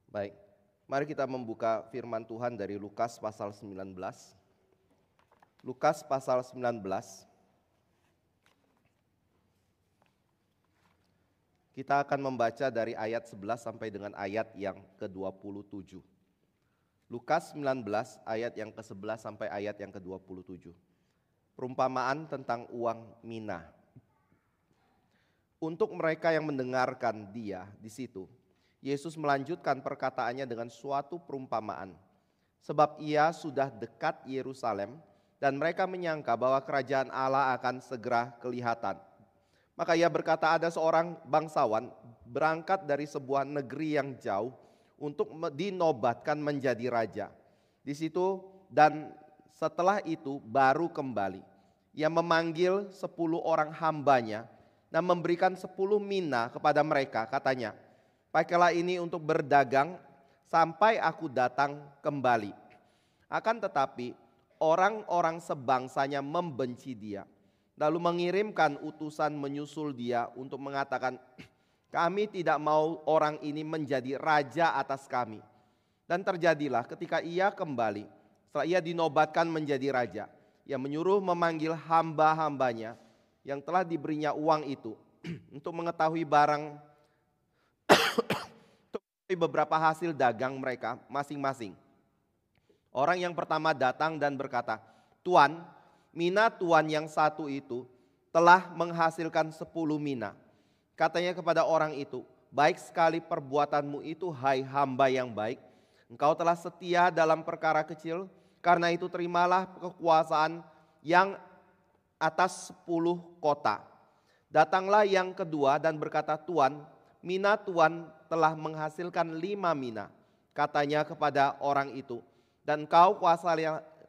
Baik, mari kita membuka firman Tuhan dari Lukas pasal 19. Lukas pasal 19. Kita akan membaca dari ayat 11 sampai dengan ayat yang ke-27. Lukas 19 ayat yang ke-11 sampai ayat yang ke-27. Perumpamaan tentang uang mina. Untuk mereka yang mendengarkan dia di situ, Yesus melanjutkan perkataannya dengan suatu perumpamaan. Sebab ia sudah dekat Yerusalem dan mereka menyangka bahwa kerajaan Allah akan segera kelihatan. Maka ia berkata, ada seorang bangsawan berangkat dari sebuah negeri yang jauh untuk dinobatkan menjadi raja. Di situ dan setelah itu baru kembali. Ia memanggil 10 orang hambanya dan memberikan 10 mina kepada mereka. Katanya, pakailah ini untuk berdagang sampai aku datang kembali. Akan tetapi orang-orang sebangsanya membenci dia. Lalu mengirimkan utusan menyusul dia untuk mengatakan, kami tidak mau orang ini menjadi raja atas kami. Dan terjadilah ketika ia kembali, setelah ia dinobatkan menjadi raja, ia menyuruh memanggil hamba-hambanya yang telah diberinya uang itu untuk mengetahui barang, untuk beberapa hasil dagang mereka masing-masing. Orang yang pertama datang dan berkata, Tuan, mina tuan yang satu itu telah menghasilkan 10 mina. Katanya kepada orang itu, baik sekali perbuatanmu itu, hai hamba yang baik. Engkau telah setia dalam perkara kecil, karena itu terimalah kekuasaan yang atas 10 kota. Datanglah yang kedua dan berkata, Tuan, mina tuan telah menghasilkan 5 mina. Katanya kepada orang itu, dan kau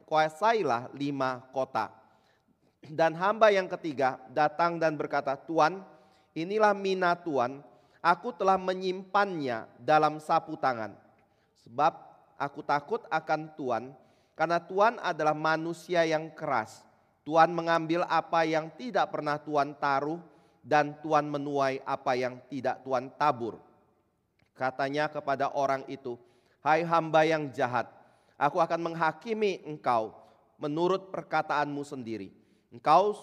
kuasailah 5 kota. Dan hamba yang ketiga datang dan berkata, Tuan, inilah mina tuan, aku telah menyimpannya dalam sapu tangan. Sebab aku takut akan tuan, karena tuan adalah manusia yang keras. Tuan mengambil apa yang tidak pernah tuan taruh, dan tuan menuai apa yang tidak tuan tabur. Katanya kepada orang itu, hai hamba yang jahat, aku akan menghakimi engkau menurut perkataanmu sendiri. Engkau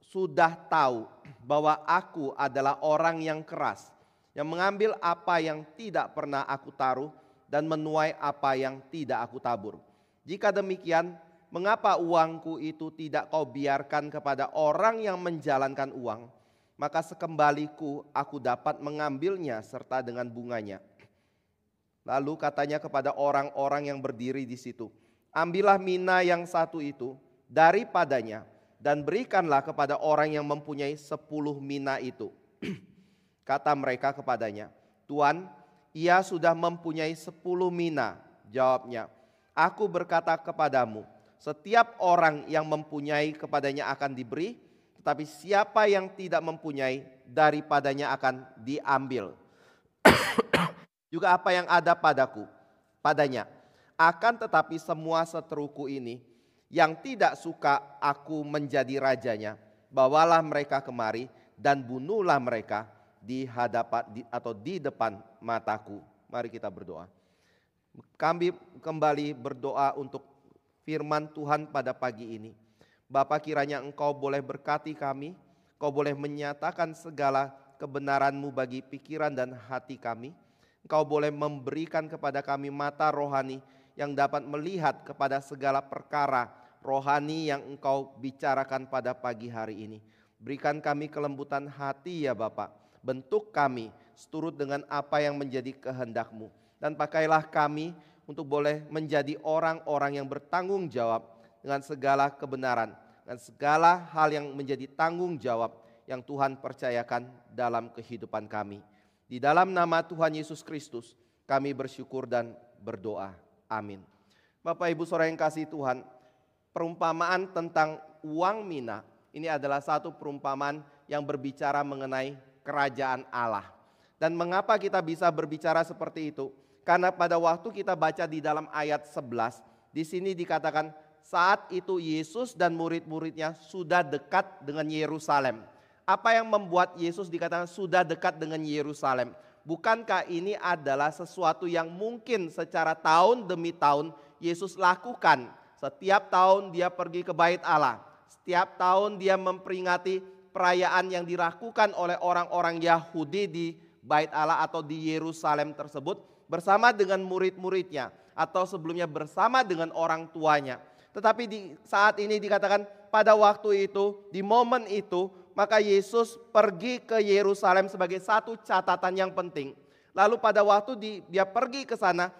sudah tahu bahwa aku adalah orang yang keras, yang mengambil apa yang tidak pernah aku taruh dan menuai apa yang tidak aku tabur. Jika demikian, mengapa uangku itu tidak kau biarkan kepada orang yang menjalankan uang? Maka sekembaliku aku dapat mengambilnya serta dengan bunganya. Lalu katanya kepada orang-orang yang berdiri di situ, ambillah mina yang satu itu daripadanya dan berikanlah kepada orang yang mempunyai 10 mina itu. Kata mereka kepadanya, Tuan, ia sudah mempunyai 10 mina. Jawabnya, aku berkata kepadamu, setiap orang yang mempunyai kepadanya akan diberi, tetapi siapa yang tidak mempunyai daripadanya akan diambil. Juga apa yang ada padanya. Akan tetapi semua seteruku ini yang tidak suka aku menjadi rajanya, bawalah mereka kemari dan bunuhlah mereka di depan mataku. Mari kita berdoa. Kami kembali berdoa untuk firman Tuhan pada pagi ini. Bapa, kiranya Engkau boleh berkati kami, Engkau boleh menyatakan segala kebenaran-Mu bagi pikiran dan hati kami. Engkau boleh memberikan kepada kami mata rohani yang dapat melihat kepada segala perkara rohani yang Engkau bicarakan pada pagi hari ini. Berikan kami kelembutan hati ya Bapa. Bentuk kami seturut dengan apa yang menjadi kehendak-Mu. Dan pakailah kami untuk boleh menjadi orang-orang yang bertanggung jawab dengan segala kebenaran, dan segala hal yang menjadi tanggung jawab yang Tuhan percayakan dalam kehidupan kami. Di dalam nama Tuhan Yesus Kristus kami bersyukur dan berdoa. Amin. Bapak Ibu Saudara yang kasih Tuhan, perumpamaan tentang uang mina ini adalah satu perumpamaan yang berbicara mengenai kerajaan Allah. Dan mengapa kita bisa berbicara seperti itu? Karena pada waktu kita baca di dalam ayat 11, di sini dikatakan saat itu Yesus dan murid-muridnya sudah dekat dengan Yerusalem. Apa yang membuat Yesus dikatakan sudah dekat dengan Yerusalem? bukankah ini adalah sesuatu yang mungkin secara tahun demi tahun Yesus lakukan? Setiap tahun dia pergi ke bait Allah. Setiap tahun dia memperingati perayaan yang dilakukan oleh orang-orang Yahudi di bait Allah atau di Yerusalem tersebut bersama dengan murid-muridnya atau sebelumnya bersama dengan orang tuanya. Tetapi di saat ini dikatakan pada waktu itu, di momen itu, maka Yesus pergi ke Yerusalem sebagai satu catatan yang penting. Lalu pada waktu dia pergi ke sana,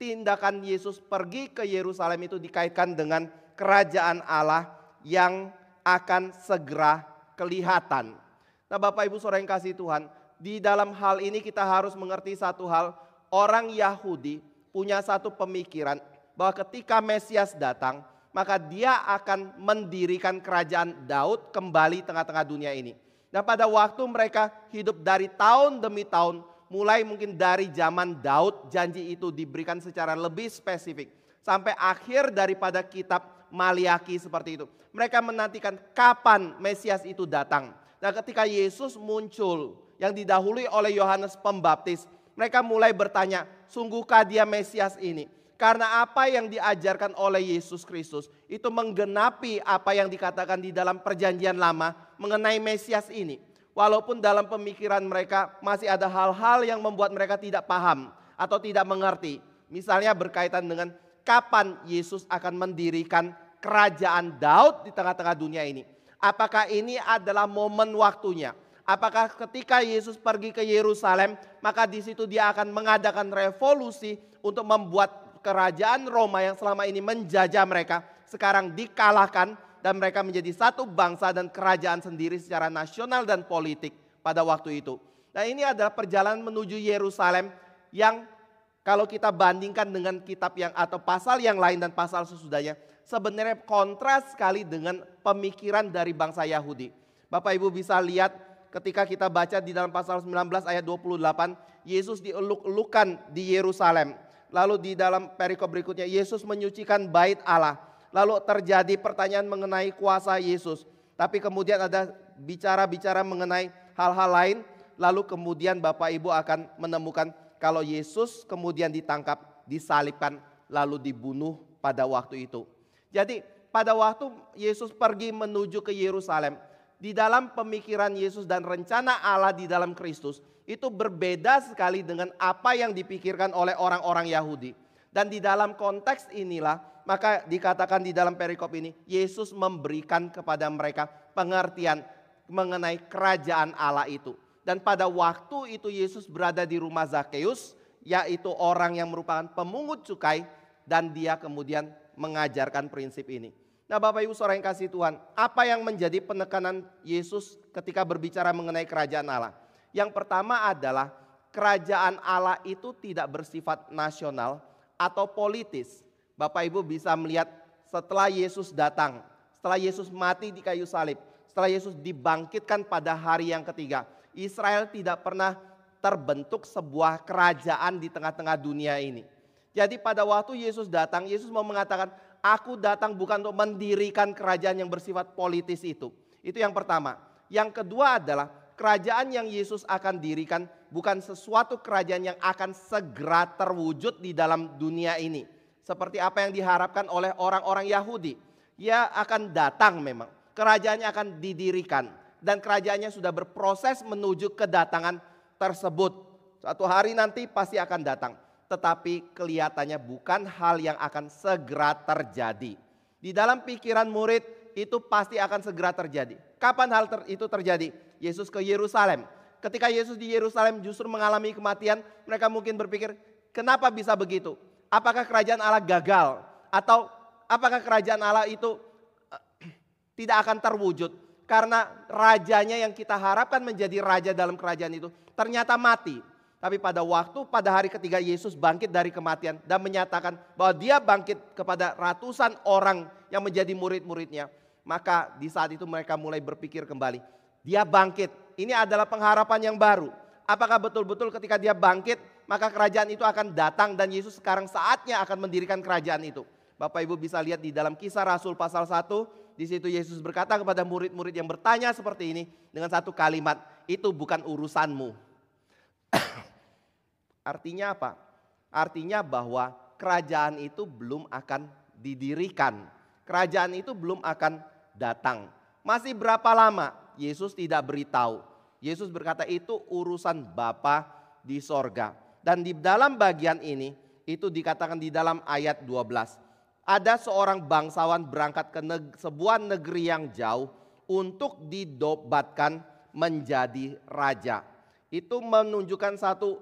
tindakan Yesus pergi ke Yerusalem itu dikaitkan dengan kerajaan Allah yang akan segera kelihatan. Nah Bapak Ibu Saudara yang kasih Tuhan, di dalam hal ini kita harus mengerti satu hal. Orang Yahudi punya satu pemikiran bahwa ketika Mesias datang, maka dia akan mendirikan kerajaan Daud kembali tengah-tengah dunia ini. Nah pada waktu mereka hidup dari tahun demi tahun, mulai mungkin dari zaman Daud, janji itu diberikan secara lebih spesifik. Sampai akhir daripada kitab Maliaki seperti itu. Mereka menantikan kapan Mesias itu datang. Nah ketika Yesus muncul yang didahului oleh Yohanes Pembaptis, mereka mulai bertanya, sungguhkah dia Mesias ini? Karena apa yang diajarkan oleh Yesus Kristus itu menggenapi apa yang dikatakan di dalam perjanjian lama mengenai Mesias ini. Walaupun dalam pemikiran mereka masih ada hal-hal yang membuat mereka tidak paham atau tidak mengerti. Misalnya berkaitan dengan kapan Yesus akan mendirikan kerajaan Daud di tengah-tengah dunia ini. Apakah ini adalah momen waktunya? Apakah ketika Yesus pergi ke Yerusalem, maka di situ dia akan mengadakan revolusi untuk membuat kerajaan Roma yang selama ini menjajah mereka sekarang dikalahkan dan mereka menjadi satu bangsa dan kerajaan sendiri secara nasional dan politik pada waktu itu. Nah ini adalah perjalanan menuju Yerusalem yang kalau kita bandingkan dengan kitab yang atau pasal yang lain dan pasal sesudahnya, sebenarnya kontras sekali dengan pemikiran dari bangsa Yahudi. Bapak Ibu bisa lihat ketika kita baca di dalam pasal 19 ayat 28, Yesus dieluk-elukan di Yerusalem. Lalu di dalam perikop berikutnya Yesus menyucikan bait Allah. Lalu terjadi pertanyaan mengenai kuasa Yesus. Tapi kemudian ada bicara-bicara mengenai hal-hal lain. Lalu kemudian Bapak Ibu akan menemukan kalau Yesus kemudian ditangkap, disalibkan, lalu dibunuh pada waktu itu. Jadi pada waktu Yesus pergi menuju ke Yerusalem, di dalam pemikiran Yesus dan rencana Allah di dalam Kristus, itu berbeda sekali dengan apa yang dipikirkan oleh orang-orang Yahudi. Dan di dalam konteks inilah, maka dikatakan di dalam perikop ini, Yesus memberikan kepada mereka pengertian mengenai kerajaan Allah itu. Dan pada waktu itu Yesus berada di rumah Zakeus, yaitu orang yang merupakan pemungut cukai, dan dia kemudian mengajarkan prinsip ini. Nah Bapak Ibu Saudara yang kasih Tuhan, apa yang menjadi penekanan Yesus ketika berbicara mengenai kerajaan Allah? Yang pertama adalah kerajaan Allah itu tidak bersifat nasional atau politis. Bapak Ibu bisa melihat setelah Yesus datang, setelah Yesus mati di kayu salib, setelah Yesus dibangkitkan pada hari yang ketiga, Israel tidak pernah terbentuk sebuah kerajaan di tengah-tengah dunia ini. Jadi pada waktu Yesus datang, Yesus mau mengatakan, aku datang bukan untuk mendirikan kerajaan yang bersifat politis itu. Itu yang pertama. Yang kedua adalah kerajaan yang Yesus akan dirikan bukan sesuatu kerajaan yang akan segera terwujud di dalam dunia ini. Seperti apa yang diharapkan oleh orang-orang Yahudi. Ia akan datang memang. Kerajaannya akan didirikan. Dan kerajaannya sudah berproses menuju kedatangan tersebut. Suatu hari nanti pasti akan datang. Tetapi kelihatannya bukan hal yang akan segera terjadi. Di dalam pikiran murid itu pasti akan segera terjadi. Kapan hal itu terjadi? Yesus ke Yerusalem. Ketika Yesus di Yerusalem justru mengalami kematian, mereka mungkin berpikir, kenapa bisa begitu? Apakah kerajaan Allah gagal? Atau apakah kerajaan Allah itu tidak akan terwujud? Karena rajanya yang kita harapkan menjadi raja dalam kerajaan itu ternyata mati. Tapi pada hari ketiga Yesus bangkit dari kematian dan menyatakan bahwa dia bangkit kepada ratusan orang yang menjadi murid-muridnya. Maka di saat itu mereka mulai berpikir kembali. Dia bangkit, ini adalah pengharapan yang baru. Apakah betul-betul ketika dia bangkit maka kerajaan itu akan datang dan Yesus sekarang saatnya akan mendirikan kerajaan itu. Bapak Ibu bisa lihat di dalam Kisah Rasul pasal 1. Di situ Yesus berkata kepada murid-murid yang bertanya seperti ini dengan satu kalimat, itu bukan urusanmu. Artinya apa? Artinya bahwa kerajaan itu belum akan didirikan. Kerajaan itu belum akan datang. Masih berapa lama? Yesus tidak beritahu. Yesus berkata itu urusan Bapa di sorga. Dan di dalam bagian ini, itu dikatakan di dalam ayat 12. Ada seorang bangsawan berangkat ke sebuah negeri yang jauh untuk dinobatkan menjadi raja. Itu menunjukkan satu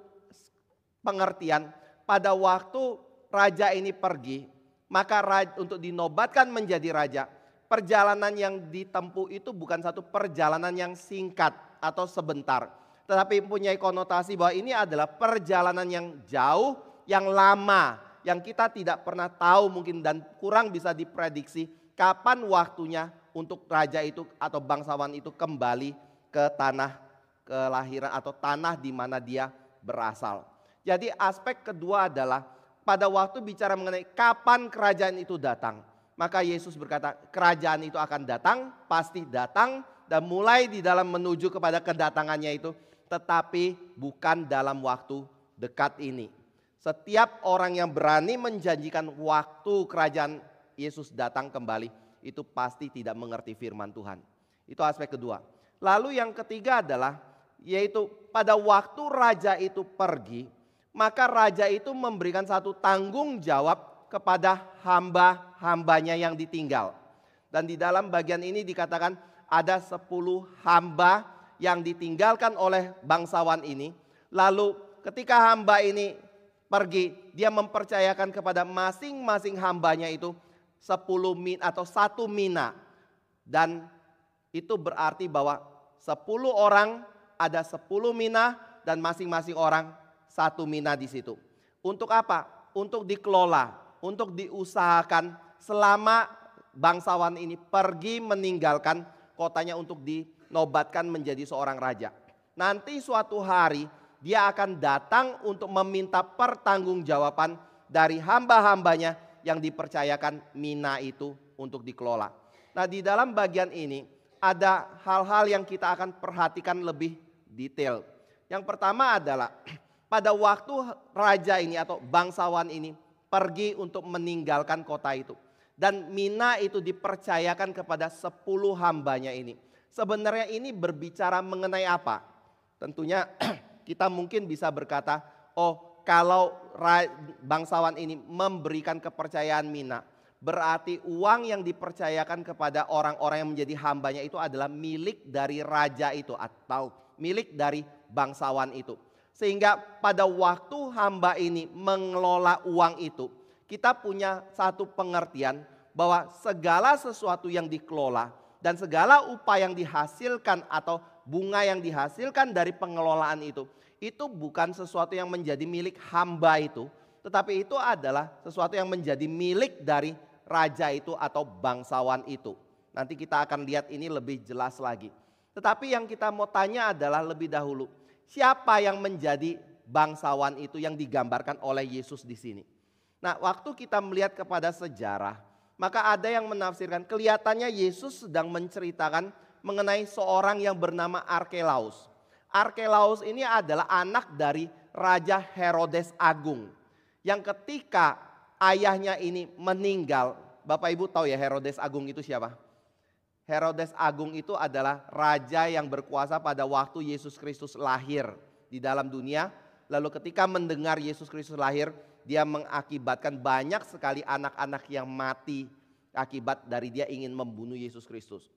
pengertian, pada waktu raja ini pergi, maka untuk dinobatkan menjadi raja, perjalanan yang ditempuh itu bukan satu perjalanan yang singkat atau sebentar, tetapi punya konotasi bahwa ini adalah perjalanan yang jauh, yang lama, yang kita tidak pernah tahu mungkin dan kurang bisa diprediksi kapan waktunya untuk raja itu atau bangsawan itu kembali ke tanah kelahiran atau tanah di mana dia berasal. Jadi aspek kedua adalah pada waktu bicara mengenai kapan kerajaan itu datang, maka Yesus berkata kerajaan itu akan datang, pasti datang, dan mulai di dalam menuju kepada kedatangannya itu, tetapi bukan dalam waktu dekat ini. Setiap orang yang berani menjanjikan waktu kerajaan Yesus datang kembali, itu pasti tidak mengerti firman Tuhan. Itu aspek kedua. Lalu yang ketiga adalah, yaitu pada waktu raja itu pergi, maka raja itu memberikan satu tanggung jawab kepada hamba-hambanya yang ditinggal. Dan di dalam bagian ini dikatakan ada 10 hamba yang ditinggalkan oleh bangsawan ini. Lalu ketika hamba ini pergi, dia mempercayakan kepada masing-masing hambanya itu 10 min atau 1 mina. Dan itu berarti bahwa 10 orang ada 10 mina dan masing-masing orang 1 mina di situ. Untuk apa? Untuk dikelola, untuk diusahakan selama bangsawan ini pergi meninggalkan kotanya untuk dinobatkan menjadi seorang raja. Nanti suatu hari dia akan datang untuk meminta pertanggungjawaban dari hamba-hambanya yang dipercayakan mina itu untuk dikelola. Nah, di dalam bagian ini ada hal-hal yang kita akan perhatikan lebih detail. Yang pertama adalah pada waktu raja ini atau bangsawan ini pergi untuk meninggalkan kota itu, dan mina itu dipercayakan kepada 10 hambanya ini. Sebenarnya ini berbicara mengenai apa? Tentunya kita mungkin bisa berkata, oh kalau bangsawan ini memberikan kepercayaan mina, berarti uang yang dipercayakan kepada orang-orang yang menjadi hambanya itu adalah milik dari raja itu atau milik dari bangsawan itu. Sehingga pada waktu hamba ini mengelola uang itu, kita punya satu pengertian bahwa segala sesuatu yang dikelola dan segala upah yang dihasilkan atau bunga yang dihasilkan dari pengelolaan itu bukan sesuatu yang menjadi milik hamba itu, tetapi itu adalah sesuatu yang menjadi milik dari raja itu atau bangsawan itu. Nanti kita akan lihat ini lebih jelas lagi. Tetapi yang kita mau tanya adalah lebih dahulu, siapa yang menjadi bangsawan itu yang digambarkan oleh Yesus di sini? Nah, waktu kita melihat kepada sejarah, maka ada yang menafsirkan kelihatannya Yesus sedang menceritakan mengenai seorang yang bernama Arkelaus. Arkelaus ini adalah anak dari Raja Herodes Agung, yang ketika ayahnya ini meninggal. Bapak Ibu tahu ya Herodes Agung itu siapa? Herodes Agung itu adalah raja yang berkuasa pada waktu Yesus Kristus lahir di dalam dunia. Lalu ketika mendengar Yesus Kristus lahir, dia mengakibatkan banyak sekali anak-anak yang mati akibat dari dia ingin membunuh Yesus Kristus.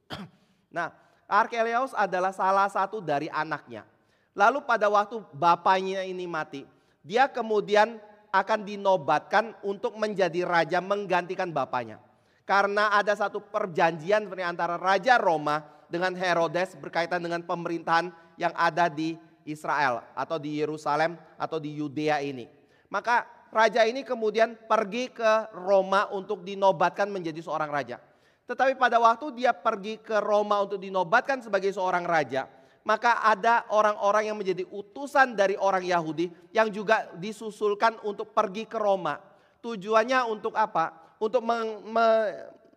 Nah, Arkelaus adalah salah satu dari anaknya. Lalu pada waktu bapaknya ini mati, dia kemudian akan dinobatkan untuk menjadi raja menggantikan bapaknya. Karena ada satu perjanjian antara Raja Roma dengan Herodes berkaitan dengan pemerintahan yang ada di Israel atau di Yerusalem atau di Yudea ini. Maka raja ini kemudian pergi ke Roma untuk dinobatkan menjadi seorang raja. Tetapi pada waktu dia pergi ke Roma untuk dinobatkan sebagai seorang raja, maka ada orang-orang yang menjadi utusan dari orang Yahudi yang juga disusulkan untuk pergi ke Roma. Tujuannya untuk apa? Untuk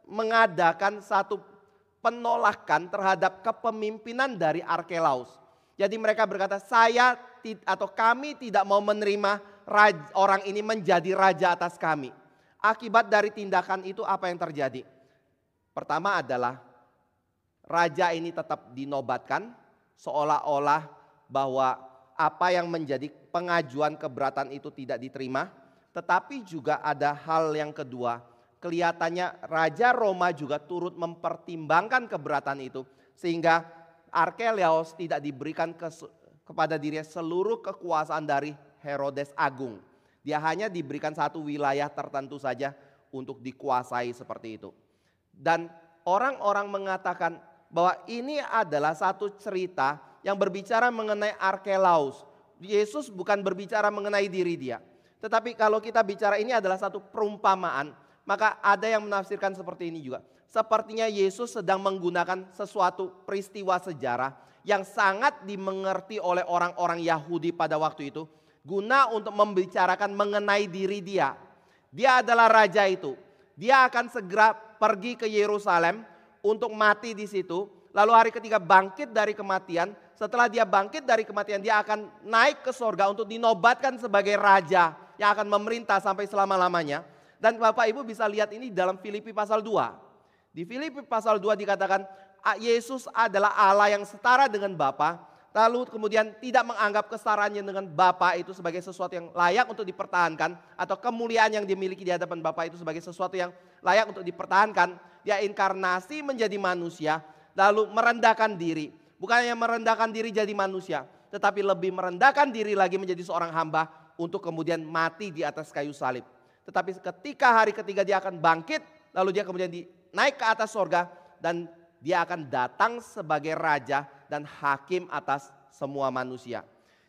mengadakan satu penolakan terhadap kepemimpinan dari Arkelaus. Jadi mereka berkata, saya atau kami tidak mau menerima orang ini menjadi raja atas kami. Akibat dari tindakan itu apa yang terjadi? Pertama adalah raja ini tetap dinobatkan seolah-olah bahwa apa yang menjadi pengajuan keberatan itu tidak diterima. Tetapi juga ada hal yang kedua, kelihatannya Raja Roma juga turut mempertimbangkan keberatan itu. Sehingga Arkelaus tidak diberikan kepada dirinya seluruh kekuasaan dari Herodes Agung. Dia hanya diberikan satu wilayah tertentu saja untuk dikuasai seperti itu. Dan orang-orang mengatakan bahwa ini adalah satu cerita yang berbicara mengenai Arkelaus. Yesus bukan berbicara mengenai diri dia. Tetapi kalau kita bicara ini adalah satu perumpamaan, maka ada yang menafsirkan seperti ini juga. Sepertinya Yesus sedang menggunakan sesuatu peristiwa sejarah yang sangat dimengerti oleh orang-orang Yahudi pada waktu itu, guna untuk membicarakan mengenai diri dia. Dia adalah raja itu. Dia akan segera pergi ke Yerusalem untuk mati di situ. Lalu hari ketiga bangkit dari kematian. Setelah dia bangkit dari kematian, dia akan naik ke sorga untuk dinobatkan sebagai raja yang akan memerintah sampai selama-lamanya. Dan Bapak Ibu bisa lihat ini dalam Filipi pasal 2. Di Filipi pasal 2 dikatakan Yesus adalah Allah yang setara dengan Bapa. Lalu kemudian tidak menganggap kesetaraannya dengan Bapa itu sebagai sesuatu yang layak untuk dipertahankan. Atau kemuliaan yang dimiliki di hadapan Bapa itu sebagai sesuatu yang layak untuk dipertahankan. Dia inkarnasi menjadi manusia lalu merendahkan diri. Bukan hanya merendahkan diri jadi manusia, tetapi lebih merendahkan diri lagi menjadi seorang hamba untuk kemudian mati di atas kayu salib. Tetapi ketika hari ketiga dia akan bangkit, lalu dia kemudian naik ke atas sorga dan dia akan datang sebagai raja dan hakim atas semua manusia.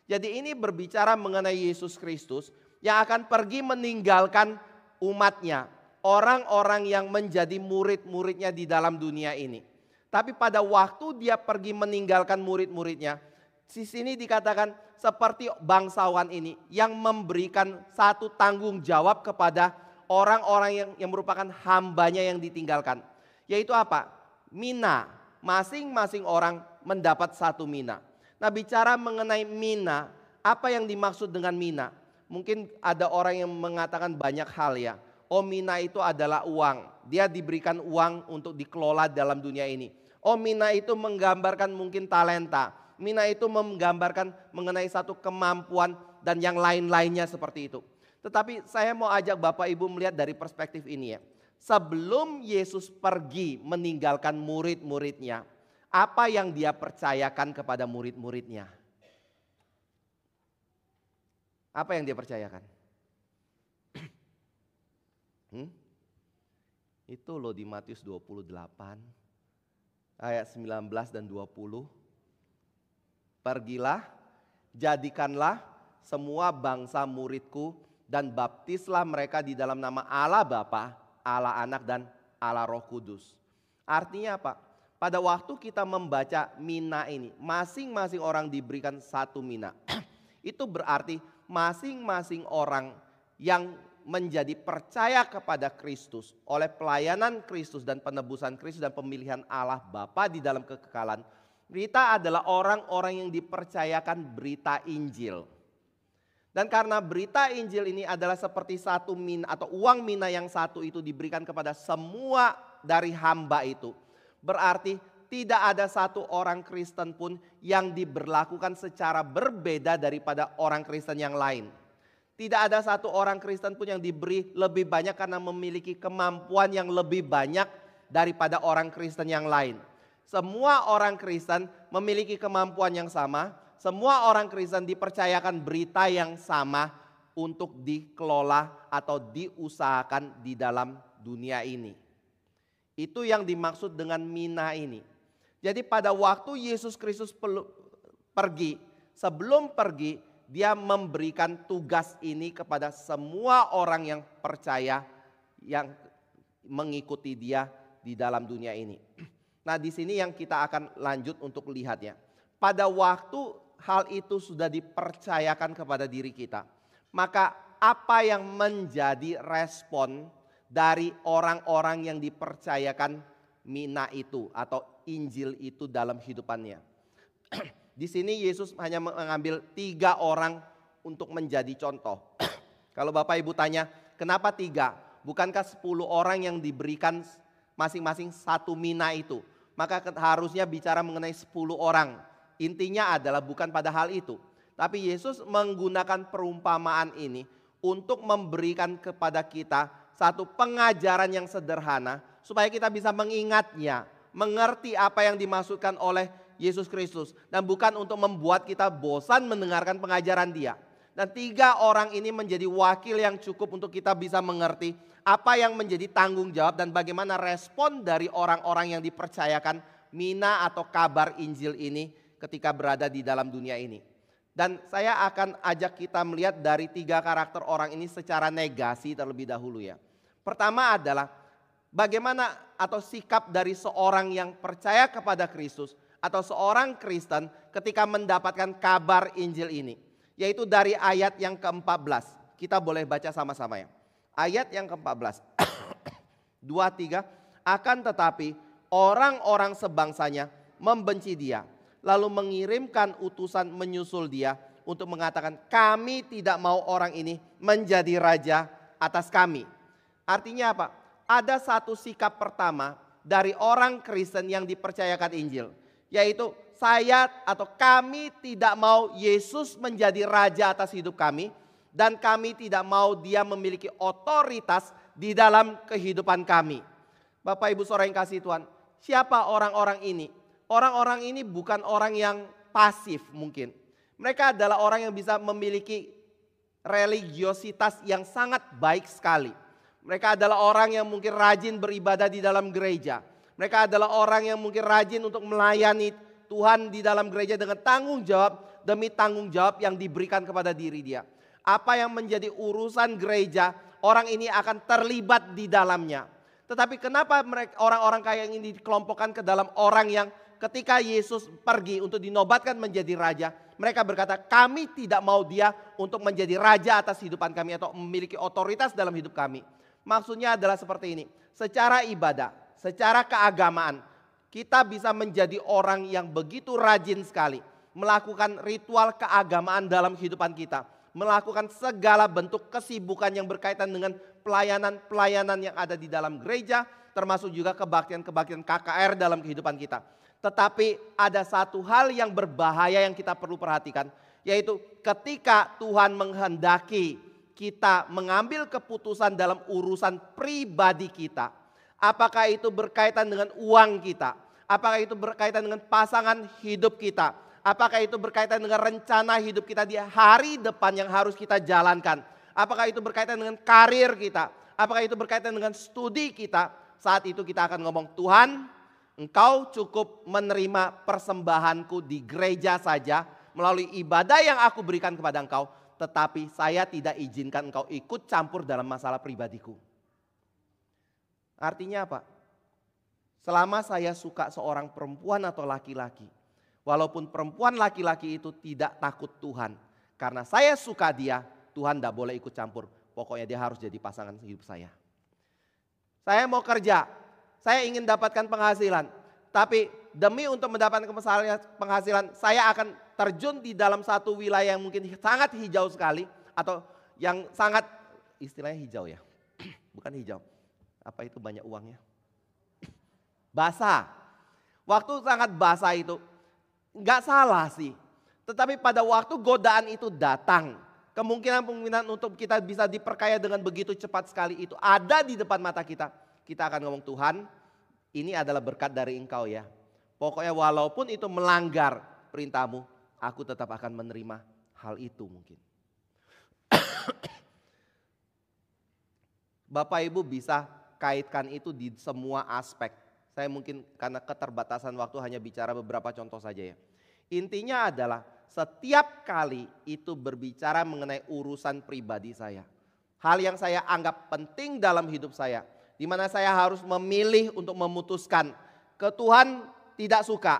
Jadi ini berbicara mengenai Yesus Kristus yang akan pergi meninggalkan umatnya, orang-orang yang menjadi murid-muridnya di dalam dunia ini. Tapi pada waktu dia pergi meninggalkan murid-muridnya, di sini dikatakan seperti bangsawan ini yang memberikan satu tanggung jawab kepada orang-orang yang merupakan hambanya yang ditinggalkan. Yaitu apa? Mina. Masing-masing orang mendapat satu mina. Nah, bicara mengenai mina, apa yang dimaksud dengan mina? Mungkin ada orang yang mengatakan banyak hal ya. Oh, mina itu adalah uang. Dia diberikan uang untuk dikelola dalam dunia ini. Oh, mina itu menggambarkan mungkin talenta. Mina itu menggambarkan mengenai satu kemampuan dan yang lain-lainnya seperti itu. Tetapi saya mau ajak Bapak Ibu melihat dari perspektif ini ya. Sebelum Yesus pergi meninggalkan murid-muridnya, apa yang dia percayakan kepada murid-muridnya? Apa yang dia percayakan? Itu loh di Matius 28 ayat 19 dan 20. Pergilah, jadikanlah semua bangsa muridku dan baptislah mereka di dalam nama Allah Bapa, Allah Anak dan Allah Roh Kudus. Artinya apa? Pada waktu kita membaca mina ini, masing-masing orang diberikan satu mina. Itu berarti masing-masing orang yang menjadi percaya kepada Kristus oleh pelayanan Kristus dan penebusan Kristus dan pemilihan Allah Bapa di dalam kekekalan. Kita adalah orang-orang yang dipercayakan berita Injil. Dan karena berita Injil ini adalah seperti satu mina atau uang mina yang satu itu diberikan kepada semua dari hamba itu. Berarti tidak ada satu orang Kristen pun yang diberlakukan secara berbeda daripada orang Kristen yang lain. Tidak ada satu orang Kristen pun yang diberi lebih banyak karena memiliki kemampuan yang lebih banyak daripada orang Kristen yang lain. Semua orang Kristen memiliki kemampuan yang sama. Semua orang Kristen dipercayakan berita yang sama untuk dikelola atau diusahakan di dalam dunia ini. Itu yang dimaksud dengan mina ini. Jadi pada waktu Yesus Kristus pergi, sebelum pergi, dia memberikan tugas ini kepada semua orang yang percaya, yang mengikuti dia di dalam dunia ini. Nah, di sini yang kita akan lanjut untuk lihatnya. Pada waktu hal itu sudah dipercayakan kepada diri kita, maka apa yang menjadi respon dari orang-orang yang dipercayakan mina itu atau Injil itu dalam hidupannya? Di sini Yesus hanya mengambil 3 orang untuk menjadi contoh. Kalau Bapak Ibu tanya, kenapa 3? Bukankah 10 orang yang diberikan masing-masing 1 mina itu? Maka harusnya bicara mengenai 10 orang. Intinya adalah bukan pada hal itu. Tapi Yesus menggunakan perumpamaan ini untuk memberikan kepada kita satu pengajaran yang sederhana supaya kita bisa mengingatnya, mengerti apa yang dimaksudkan oleh Yesus Kristus, dan bukan untuk membuat kita bosan mendengarkan pengajaran Dia. Dan 3 orang ini menjadi wakil yang cukup untuk kita bisa mengerti apa yang menjadi tanggung jawab dan bagaimana respon dari orang-orang yang dipercayakan mina atau kabar Injil ini ketika berada di dalam dunia ini. Dan saya akan ajak kita melihat dari 3 karakter orang ini secara negasi terlebih dahulu ya. Pertama adalah bagaimana atau sikap dari seorang yang percaya kepada Kristus atau seorang Kristen ketika mendapatkan kabar Injil ini. Yaitu dari ayat yang ke-14. Kita boleh baca sama-sama ya. Ayat yang ke-14. 2-3. Akan tetapi orang-orang sebangsanya membenci dia, lalu mengirimkan utusan menyusul dia untuk mengatakan, kami tidak mau orang ini menjadi raja atas kami. Artinya apa? Ada satu sikap pertama dari orang Kristen yang dipercayakan Injil, yaitu saya atau kami tidak mau Yesus menjadi raja atas hidup kami, dan kami tidak mau dia memiliki otoritas di dalam kehidupan kami. Bapak Ibu Saudara yang kasih Tuhan, siapa orang-orang ini? Orang-orang ini bukan orang yang pasif mungkin. Mereka adalah orang yang bisa memiliki religiositas yang sangat baik sekali. Mereka adalah orang yang mungkin rajin beribadah di dalam gereja. Mereka adalah orang yang mungkin rajin untuk melayani Tuhan di dalam gereja dengan tanggung jawab demi tanggung jawab yang diberikan kepada diri dia. Apa yang menjadi urusan gereja, orang ini akan terlibat di dalamnya. Tetapi kenapa orang-orang kaya ini dikelompokkan ke dalam orang yang ketika Yesus pergi untuk dinobatkan menjadi raja, mereka berkata, kami tidak mau dia untuk menjadi raja atas hidupan kami atau memiliki otoritas dalam hidup kami. Maksudnya adalah seperti ini, secara ibadah, secara keagamaan, kita bisa menjadi orang yang begitu rajin sekali melakukan ritual keagamaan dalam kehidupan kita, melakukan segala bentuk kesibukan yang berkaitan dengan pelayanan-pelayanan yang ada di dalam gereja, termasuk juga kebaktian-kebaktian KKR dalam kehidupan kita. Tetapi ada satu hal yang berbahaya yang kita perlu perhatikan, yaitu ketika Tuhan menghendaki kita mengambil keputusan dalam urusan pribadi kita. Apakah itu berkaitan dengan uang kita? Apakah itu berkaitan dengan pasangan hidup kita? Apakah itu berkaitan dengan rencana hidup kita di hari depan yang harus kita jalankan? Apakah itu berkaitan dengan karir kita? Apakah itu berkaitan dengan studi kita? Saat itu kita akan ngomong, Tuhan, Engkau cukup menerima persembahanku di gereja saja melalui ibadah yang aku berikan kepada Engkau. Tetapi saya tidak izinkan Engkau ikut campur dalam masalah pribadiku. Artinya apa? Selama saya suka seorang perempuan atau laki-laki, walaupun perempuan laki-laki itu tidak takut Tuhan, karena saya suka dia, Tuhan tidak boleh ikut campur. Pokoknya dia harus jadi pasangan hidup saya. Saya mau kerja, saya ingin dapatkan penghasilan, tapi demi untuk mendapatkan penghasilan, saya akan terjun di dalam satu wilayah yang mungkin sangat hijau sekali, atau yang sangat, istilahnya hijau ya, bukan hijau. Apa itu banyak uangnya? Basah. Waktu sangat basah itu nggak salah sih. Tetapi pada waktu godaan itu datang, kemungkinan untuk kita bisa diperkaya dengan begitu cepat sekali itu ada di depan mata kita. Kita akan ngomong, Tuhan, ini adalah berkat dari Engkau ya. Pokoknya walaupun itu melanggar perintahmu, aku tetap akan menerima hal itu mungkin. Bapak Ibu bisa kaitkan itu di semua aspek. Saya mungkin karena keterbatasan waktu hanya bicara beberapa contoh saja ya. Intinya adalah setiap kali itu berbicara mengenai urusan pribadi saya. Hal yang saya anggap penting dalam hidup saya. Di mana saya harus memilih untuk memutuskan. Ke Tuhan tidak suka.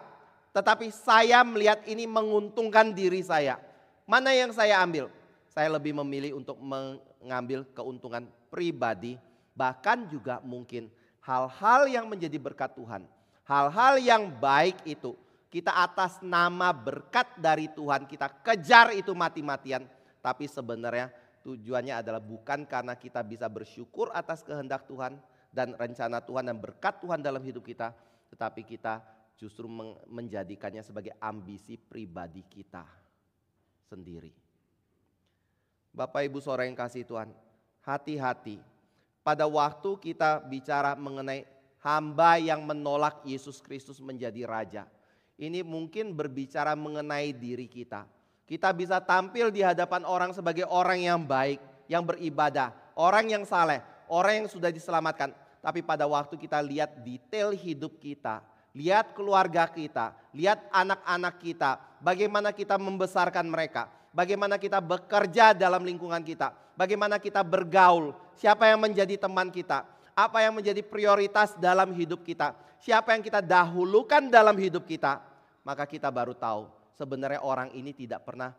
Tetapi saya melihat ini menguntungkan diri saya. Mana yang saya ambil? Saya lebih memilih untuk mengambil keuntungan pribadi. Bahkan juga mungkin hal-hal yang menjadi berkat Tuhan. Hal-hal yang baik itu Kita atas nama berkat dari Tuhan kita kejar itu mati-matian. Tapi sebenarnya tujuannya adalah bukan karena kita bisa bersyukur atas kehendak Tuhan dan rencana Tuhan dan berkat Tuhan dalam hidup kita. Tetapi kita justru menjadikannya sebagai ambisi pribadi kita sendiri. Bapak Ibu saudara yang kasih Tuhan, hati-hati. Pada waktu kita bicara mengenai hamba yang menolak Yesus Kristus menjadi Raja. Ini mungkin berbicara mengenai diri kita. Kita bisa tampil di hadapan orang sebagai orang yang baik, yang beribadah, orang yang saleh, orang yang sudah diselamatkan. Tapi pada waktu kita lihat detail hidup kita, lihat keluarga kita, lihat anak-anak kita, bagaimana kita membesarkan mereka, bagaimana kita bekerja dalam lingkungan kita, bagaimana kita bergaul, siapa yang menjadi teman kita, apa yang menjadi prioritas dalam hidup kita, siapa yang kita dahulukan dalam hidup kita, maka kita baru tahu sebenarnya orang ini tidak pernah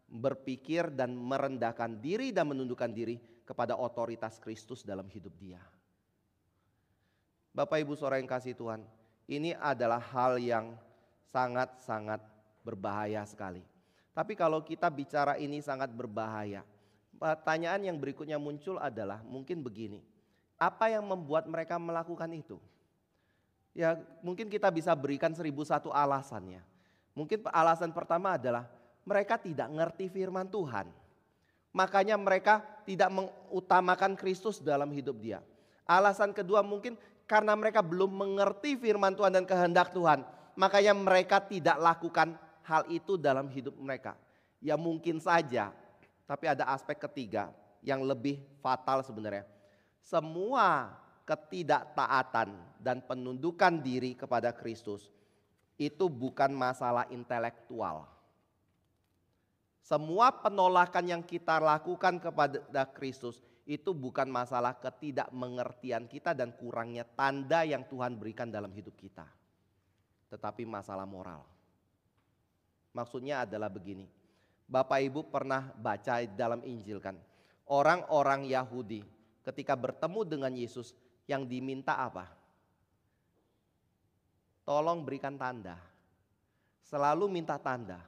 berpikir dan merendahkan diri dan menundukkan diri kepada otoritas Kristus dalam hidup dia. Bapak Ibu saudara yang kasih Tuhan, ini adalah hal yang sangat-sangat berbahaya sekali. Tapi kalau kita bicara ini sangat berbahaya, pertanyaan yang berikutnya muncul adalah mungkin begini. Apa yang membuat mereka melakukan itu? Ya mungkin kita bisa berikan 1001 alasannya. Mungkin alasan pertama adalah mereka tidak ngerti firman Tuhan. Makanya mereka tidak mengutamakan Kristus dalam hidup dia. Alasan kedua mungkin karena mereka belum mengerti firman Tuhan dan kehendak Tuhan. Makanya mereka tidak lakukan hal itu dalam hidup mereka. Ya mungkin saja, tapi ada aspek ketiga yang lebih fatal sebenarnya. Semua ketidaktaatan dan penundukan diri kepada Kristus itu bukan masalah intelektual. Semua penolakan yang kita lakukan kepada Kristus itu bukan masalah ketidakmengertian kita dan kurangnya tanda yang Tuhan berikan dalam hidup kita. Tetapi masalah moral. Maksudnya adalah begini. Bapak Ibu pernah baca dalam Injil kan. Orang-orang Yahudi ketika bertemu dengan Yesus yang diminta apa? Tolong berikan tanda. Selalu minta tanda.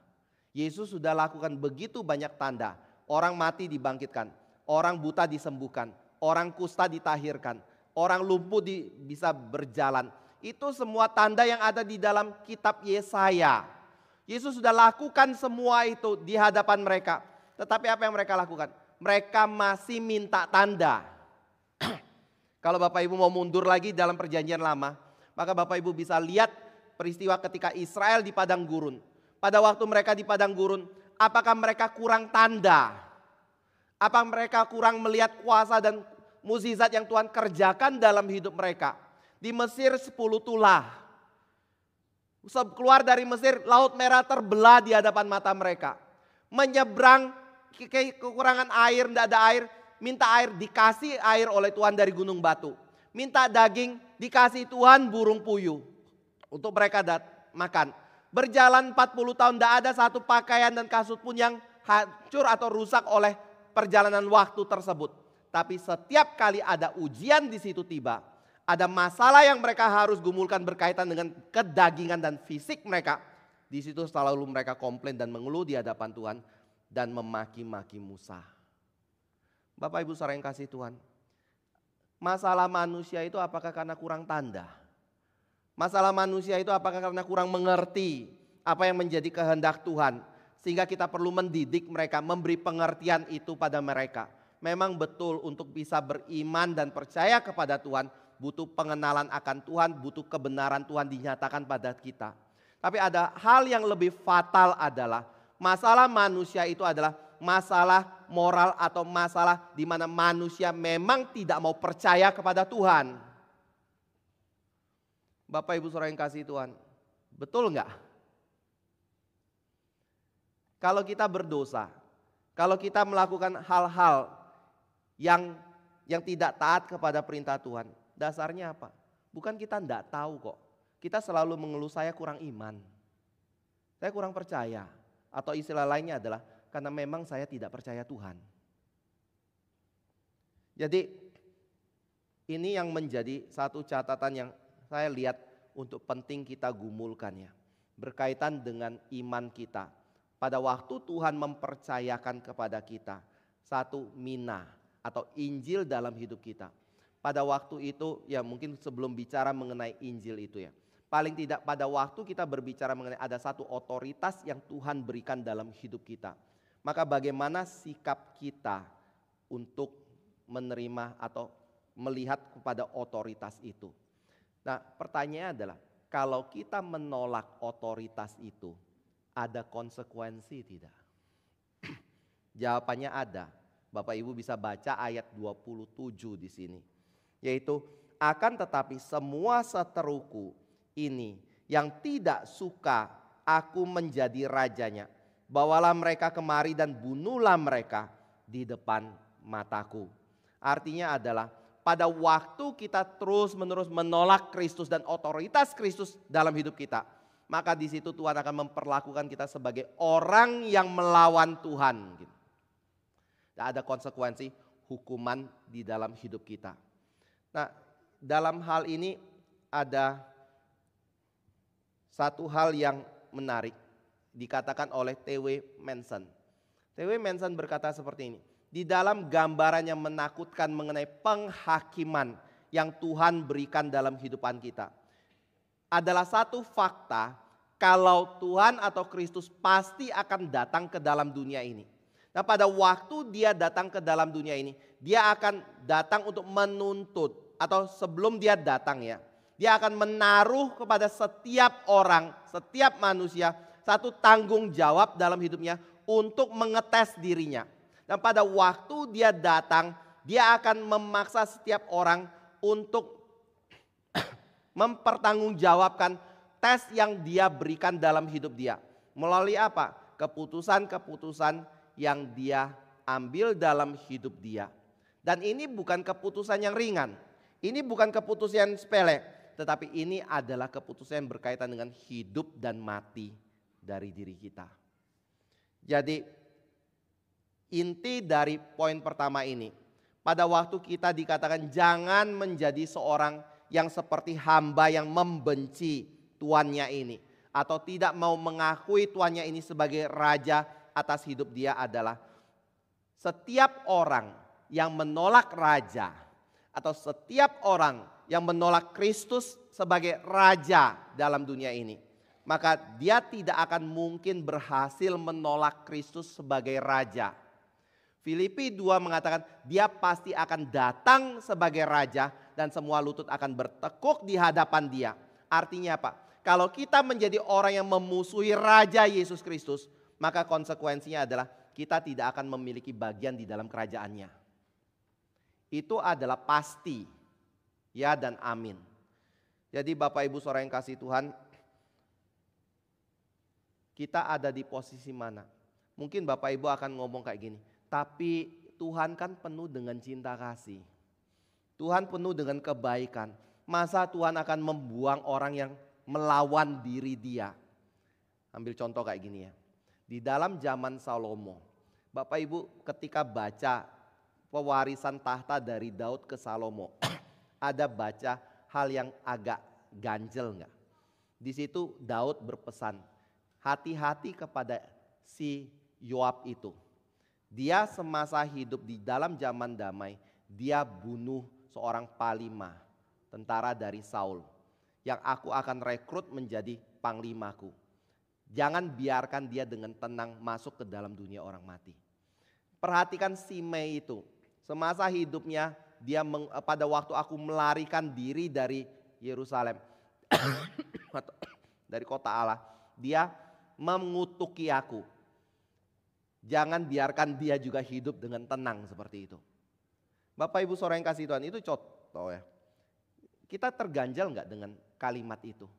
Yesus sudah lakukan begitu banyak tanda. Orang mati dibangkitkan, orang buta disembuhkan, orang kusta ditahirkan, orang lumpuh bisa berjalan. Itu semua tanda yang ada di dalam kitab Yesaya. Yesus sudah lakukan semua itu di hadapan mereka. Tetapi apa yang mereka lakukan? Mereka masih minta tanda. Kalau Bapak Ibu mau mundur lagi dalam perjanjian lama, maka Bapak Ibu bisa lihat peristiwa ketika Israel di padang gurun. Pada waktu mereka di padang gurun, apakah mereka kurang tanda? Apa mereka kurang melihat kuasa dan mukjizat yang Tuhan kerjakan dalam hidup mereka? Di Mesir 10 tulah. Keluar dari Mesir, Laut Merah terbelah di hadapan mata mereka. Menyeberang kekurangan air, tidak ada air. Minta air, dikasih air oleh Tuhan dari gunung batu. Minta daging, dikasih Tuhan burung puyuh. Untuk mereka makan. Berjalan 40 tahun tidak ada satu pakaian dan kasut pun yang hancur atau rusak oleh perjalanan waktu tersebut. Tapi setiap kali ada ujian di situ tiba, ada masalah yang mereka harus gumulkan berkaitan dengan kedagingan dan fisik mereka. Di situ selalu mereka komplain dan mengeluh di hadapan Tuhan dan memaki-maki Musa. Bapak Ibu saudara yang kasih Tuhan, masalah manusia itu apakah karena kurang tanda? Masalah manusia itu apakah karena kurang mengerti apa yang menjadi kehendak Tuhan? Sehingga kita perlu mendidik mereka, memberi pengertian itu pada mereka. Memang betul untuk bisa beriman dan percaya kepada Tuhan, butuh pengenalan akan Tuhan, butuh kebenaran Tuhan dinyatakan pada kita. Tapi ada hal yang lebih fatal adalah masalah manusia itu adalah masalah moral atau masalah di mana manusia memang tidak mau percaya kepada Tuhan. Bapak Ibu saudara yang kasih Tuhan, betul enggak? Kalau kita berdosa, kalau kita melakukan hal-hal yang tidak taat kepada perintah Tuhan, dasarnya apa? Bukan kita enggak tahu kok. Kita selalu mengeluh saya kurang iman. Saya kurang percaya. Atau istilah lainnya adalah karena memang saya tidak percaya Tuhan. Jadi ini yang menjadi satu catatan yang saya lihat untuk penting kita gumulkan ya. berkaitan dengan iman kita. Pada waktu Tuhan mempercayakan kepada kita satu mina atau Injil dalam hidup kita. Pada waktu itu ya mungkin sebelum bicara mengenai Injil itu ya. Paling tidak pada waktu kita berbicara mengenai ada satu otoritas yang Tuhan berikan dalam hidup kita. Maka bagaimana sikap kita untuk menerima atau melihat kepada otoritas itu. Nah pertanyaannya adalah kalau kita menolak otoritas itu ada konsekuensi tidak? Jawabannya ada. Bapak Ibu bisa baca ayat 27 di sini. Yaitu akan tetapi semua seteruku ini yang tidak suka aku menjadi rajanya, bawalah mereka kemari dan bunuhlah mereka di depan mataku. Artinya adalah pada waktu kita terus menerus menolak Kristus dan otoritas Kristus dalam hidup kita, maka di situ Tuhan akan memperlakukan kita sebagai orang yang melawan Tuhan. Dan ada konsekuensi hukuman di dalam hidup kita. Nah, dalam hal ini ada satu hal yang menarik dikatakan oleh T.W. Manson. T.W. Manson berkata seperti ini. Di dalam gambaran yang menakutkan mengenai penghakiman yang Tuhan berikan dalam kehidupan kita, adalah satu fakta kalau Tuhan atau Kristus pasti akan datang ke dalam dunia ini. Nah pada waktu dia datang ke dalam dunia ini, dia akan datang untuk menuntut atau sebelum dia datang ya, dia akan menaruh kepada setiap orang, setiap manusia satu tanggung jawab dalam hidupnya untuk mengetes dirinya. Dan pada waktu dia datang, dia akan memaksa setiap orang untuk mempertanggungjawabkan tes yang dia berikan dalam hidup dia. Melalui apa? Keputusan-keputusan yang dia ambil dalam hidup dia. Dan ini bukan keputusan yang ringan. Ini bukan keputusan sepele. Tetapi ini adalah keputusan yang berkaitan dengan hidup dan mati dari diri kita. Jadi inti dari poin pertama ini. Pada waktu kita dikatakan jangan menjadi seorang yang seperti hamba yang membenci tuannya ini. Atau tidak mau mengakui tuannya ini sebagai raja atas hidup dia adalah setiap orang yang menolak raja atau setiap orang yang menolak Kristus sebagai raja dalam dunia ini, maka dia tidak akan mungkin berhasil menolak Kristus sebagai raja. Filipi 2 mengatakan dia pasti akan datang sebagai raja dan semua lutut akan bertekuk di hadapan dia. Artinya apa? Kalau kita menjadi orang yang memusuhi raja Yesus Kristus, maka konsekuensinya adalah kita tidak akan memiliki bagian di dalam kerajaannya. Itu adalah pasti. Ya dan amin. Jadi Bapak Ibu saudara yang kasih Tuhan, kita ada di posisi mana? Mungkin Bapak Ibu akan ngomong kayak gini, tapi Tuhan kan penuh dengan cinta kasih. Tuhan penuh dengan kebaikan. Masa Tuhan akan membuang orang yang melawan diri dia? Ambil contoh kayak gini ya. Di dalam zaman Salomo, Bapak Ibu ketika baca pewarisan tahta dari Daud ke Salomo, ada baca hal yang agak ganjel enggak? Di situ Daud berpesan, hati-hati kepada si Yoab itu. Dia semasa hidup di dalam zaman damai, dia bunuh seorang panglima tentara dari Saul yang aku akan rekrut menjadi panglimaku. Jangan biarkan dia dengan tenang masuk ke dalam dunia orang mati. Perhatikan Simei itu. Semasa hidupnya dia pada waktu aku melarikan diri dari Yerusalem, dari kota Allah, dia mengutuki aku. Jangan biarkan dia juga hidup dengan tenang seperti itu. Bapak Ibu saudara yang kasih Tuhan, itu contoh ya. Kita terganjal enggak dengan kalimat itu?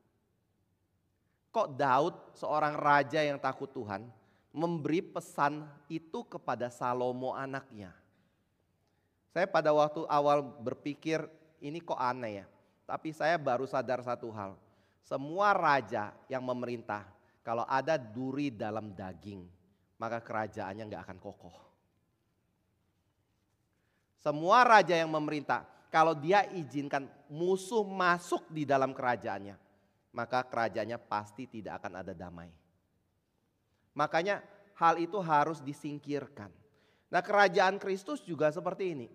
Kok Daud seorang raja yang takut Tuhan memberi pesan itu kepada Salomo anaknya? Saya pada waktu awal berpikir ini kok aneh ya. Tapi saya baru sadar satu hal. Semua raja yang memerintah kalau ada duri dalam daging maka kerajaannya gak akan kokoh. Semua raja yang memerintah kalau dia izinkan musuh masuk di dalam kerajaannya maka kerajaannya pasti tidak akan ada damai. Makanya hal itu harus disingkirkan. Nah, kerajaan Kristus juga seperti ini.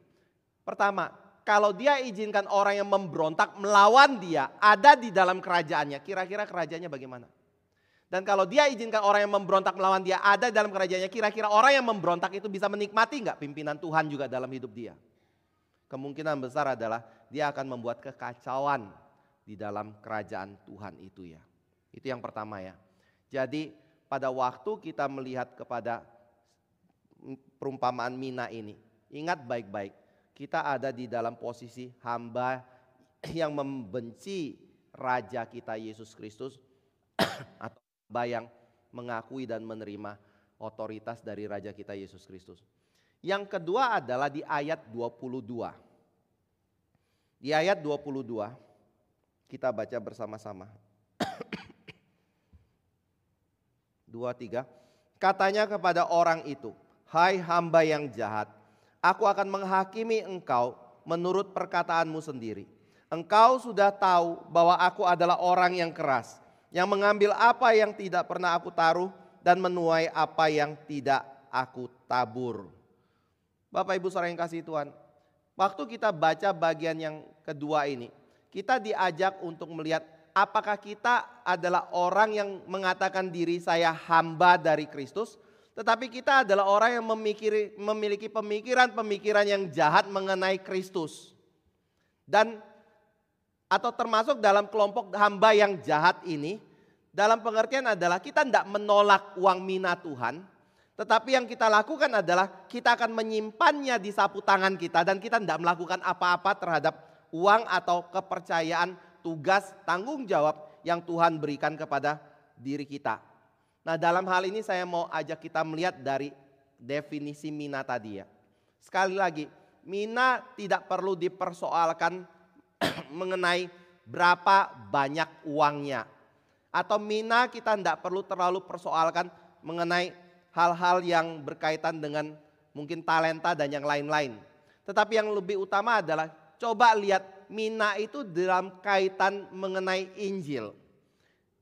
Pertama, kalau dia izinkan orang yang memberontak melawan dia ada di dalam kerajaannya, kira-kira kerajaannya bagaimana? Dan kalau dia izinkan orang yang memberontak melawan dia ada di dalam kerajaannya, kira-kira orang yang memberontak itu bisa menikmati nggak pimpinan Tuhan juga dalam hidup dia? Kemungkinan besar adalah dia akan membuat kekacauan di dalam kerajaan Tuhan itu ya. Itu yang pertama ya. Jadi pada waktu kita melihat kepada perumpamaan mina ini, ingat baik-baik, kita ada di dalam posisi hamba yang membenci Raja kita Yesus Kristus atau hamba yang mengakui dan menerima otoritas dari Raja kita Yesus Kristus. Yang kedua adalah di ayat 22. Di ayat 22 kita baca bersama-sama. 23. Katanya kepada orang itu, "Hai hamba yang jahat, aku akan menghakimi engkau menurut perkataanmu sendiri. Engkau sudah tahu bahwa aku adalah orang yang keras, yang mengambil apa yang tidak pernah aku taruh dan menuai apa yang tidak aku tabur." Bapak Ibu saudara yang kasih Tuhan, waktu kita baca bagian yang kedua ini, kita diajak untuk melihat apakah kita adalah orang yang mengatakan diri saya hamba dari Kristus, tetapi kita adalah orang yang memiliki pemikiran-pemikiran yang jahat mengenai Kristus. Dan atau termasuk dalam kelompok hamba yang jahat ini, dalam pengertian adalah kita tidak menolak uang mina Tuhan, tetapi yang kita lakukan adalah kita akan menyimpannya di sapu tangan kita dan kita tidak melakukan apa-apa terhadap uang atau kepercayaan, tugas, tanggung jawab yang Tuhan berikan kepada diri kita. Nah, dalam hal ini saya mau ajak kita melihat dari definisi mina tadi ya. Sekali lagi, mina tidak perlu dipersoalkan mengenai berapa banyak uangnya. Atau mina kita tidak perlu terlalu persoalkan mengenai hal-hal yang berkaitan dengan mungkin talenta dan yang lain-lain. Tetapi yang lebih utama adalah coba lihat mina itu dalam kaitan mengenai Injil.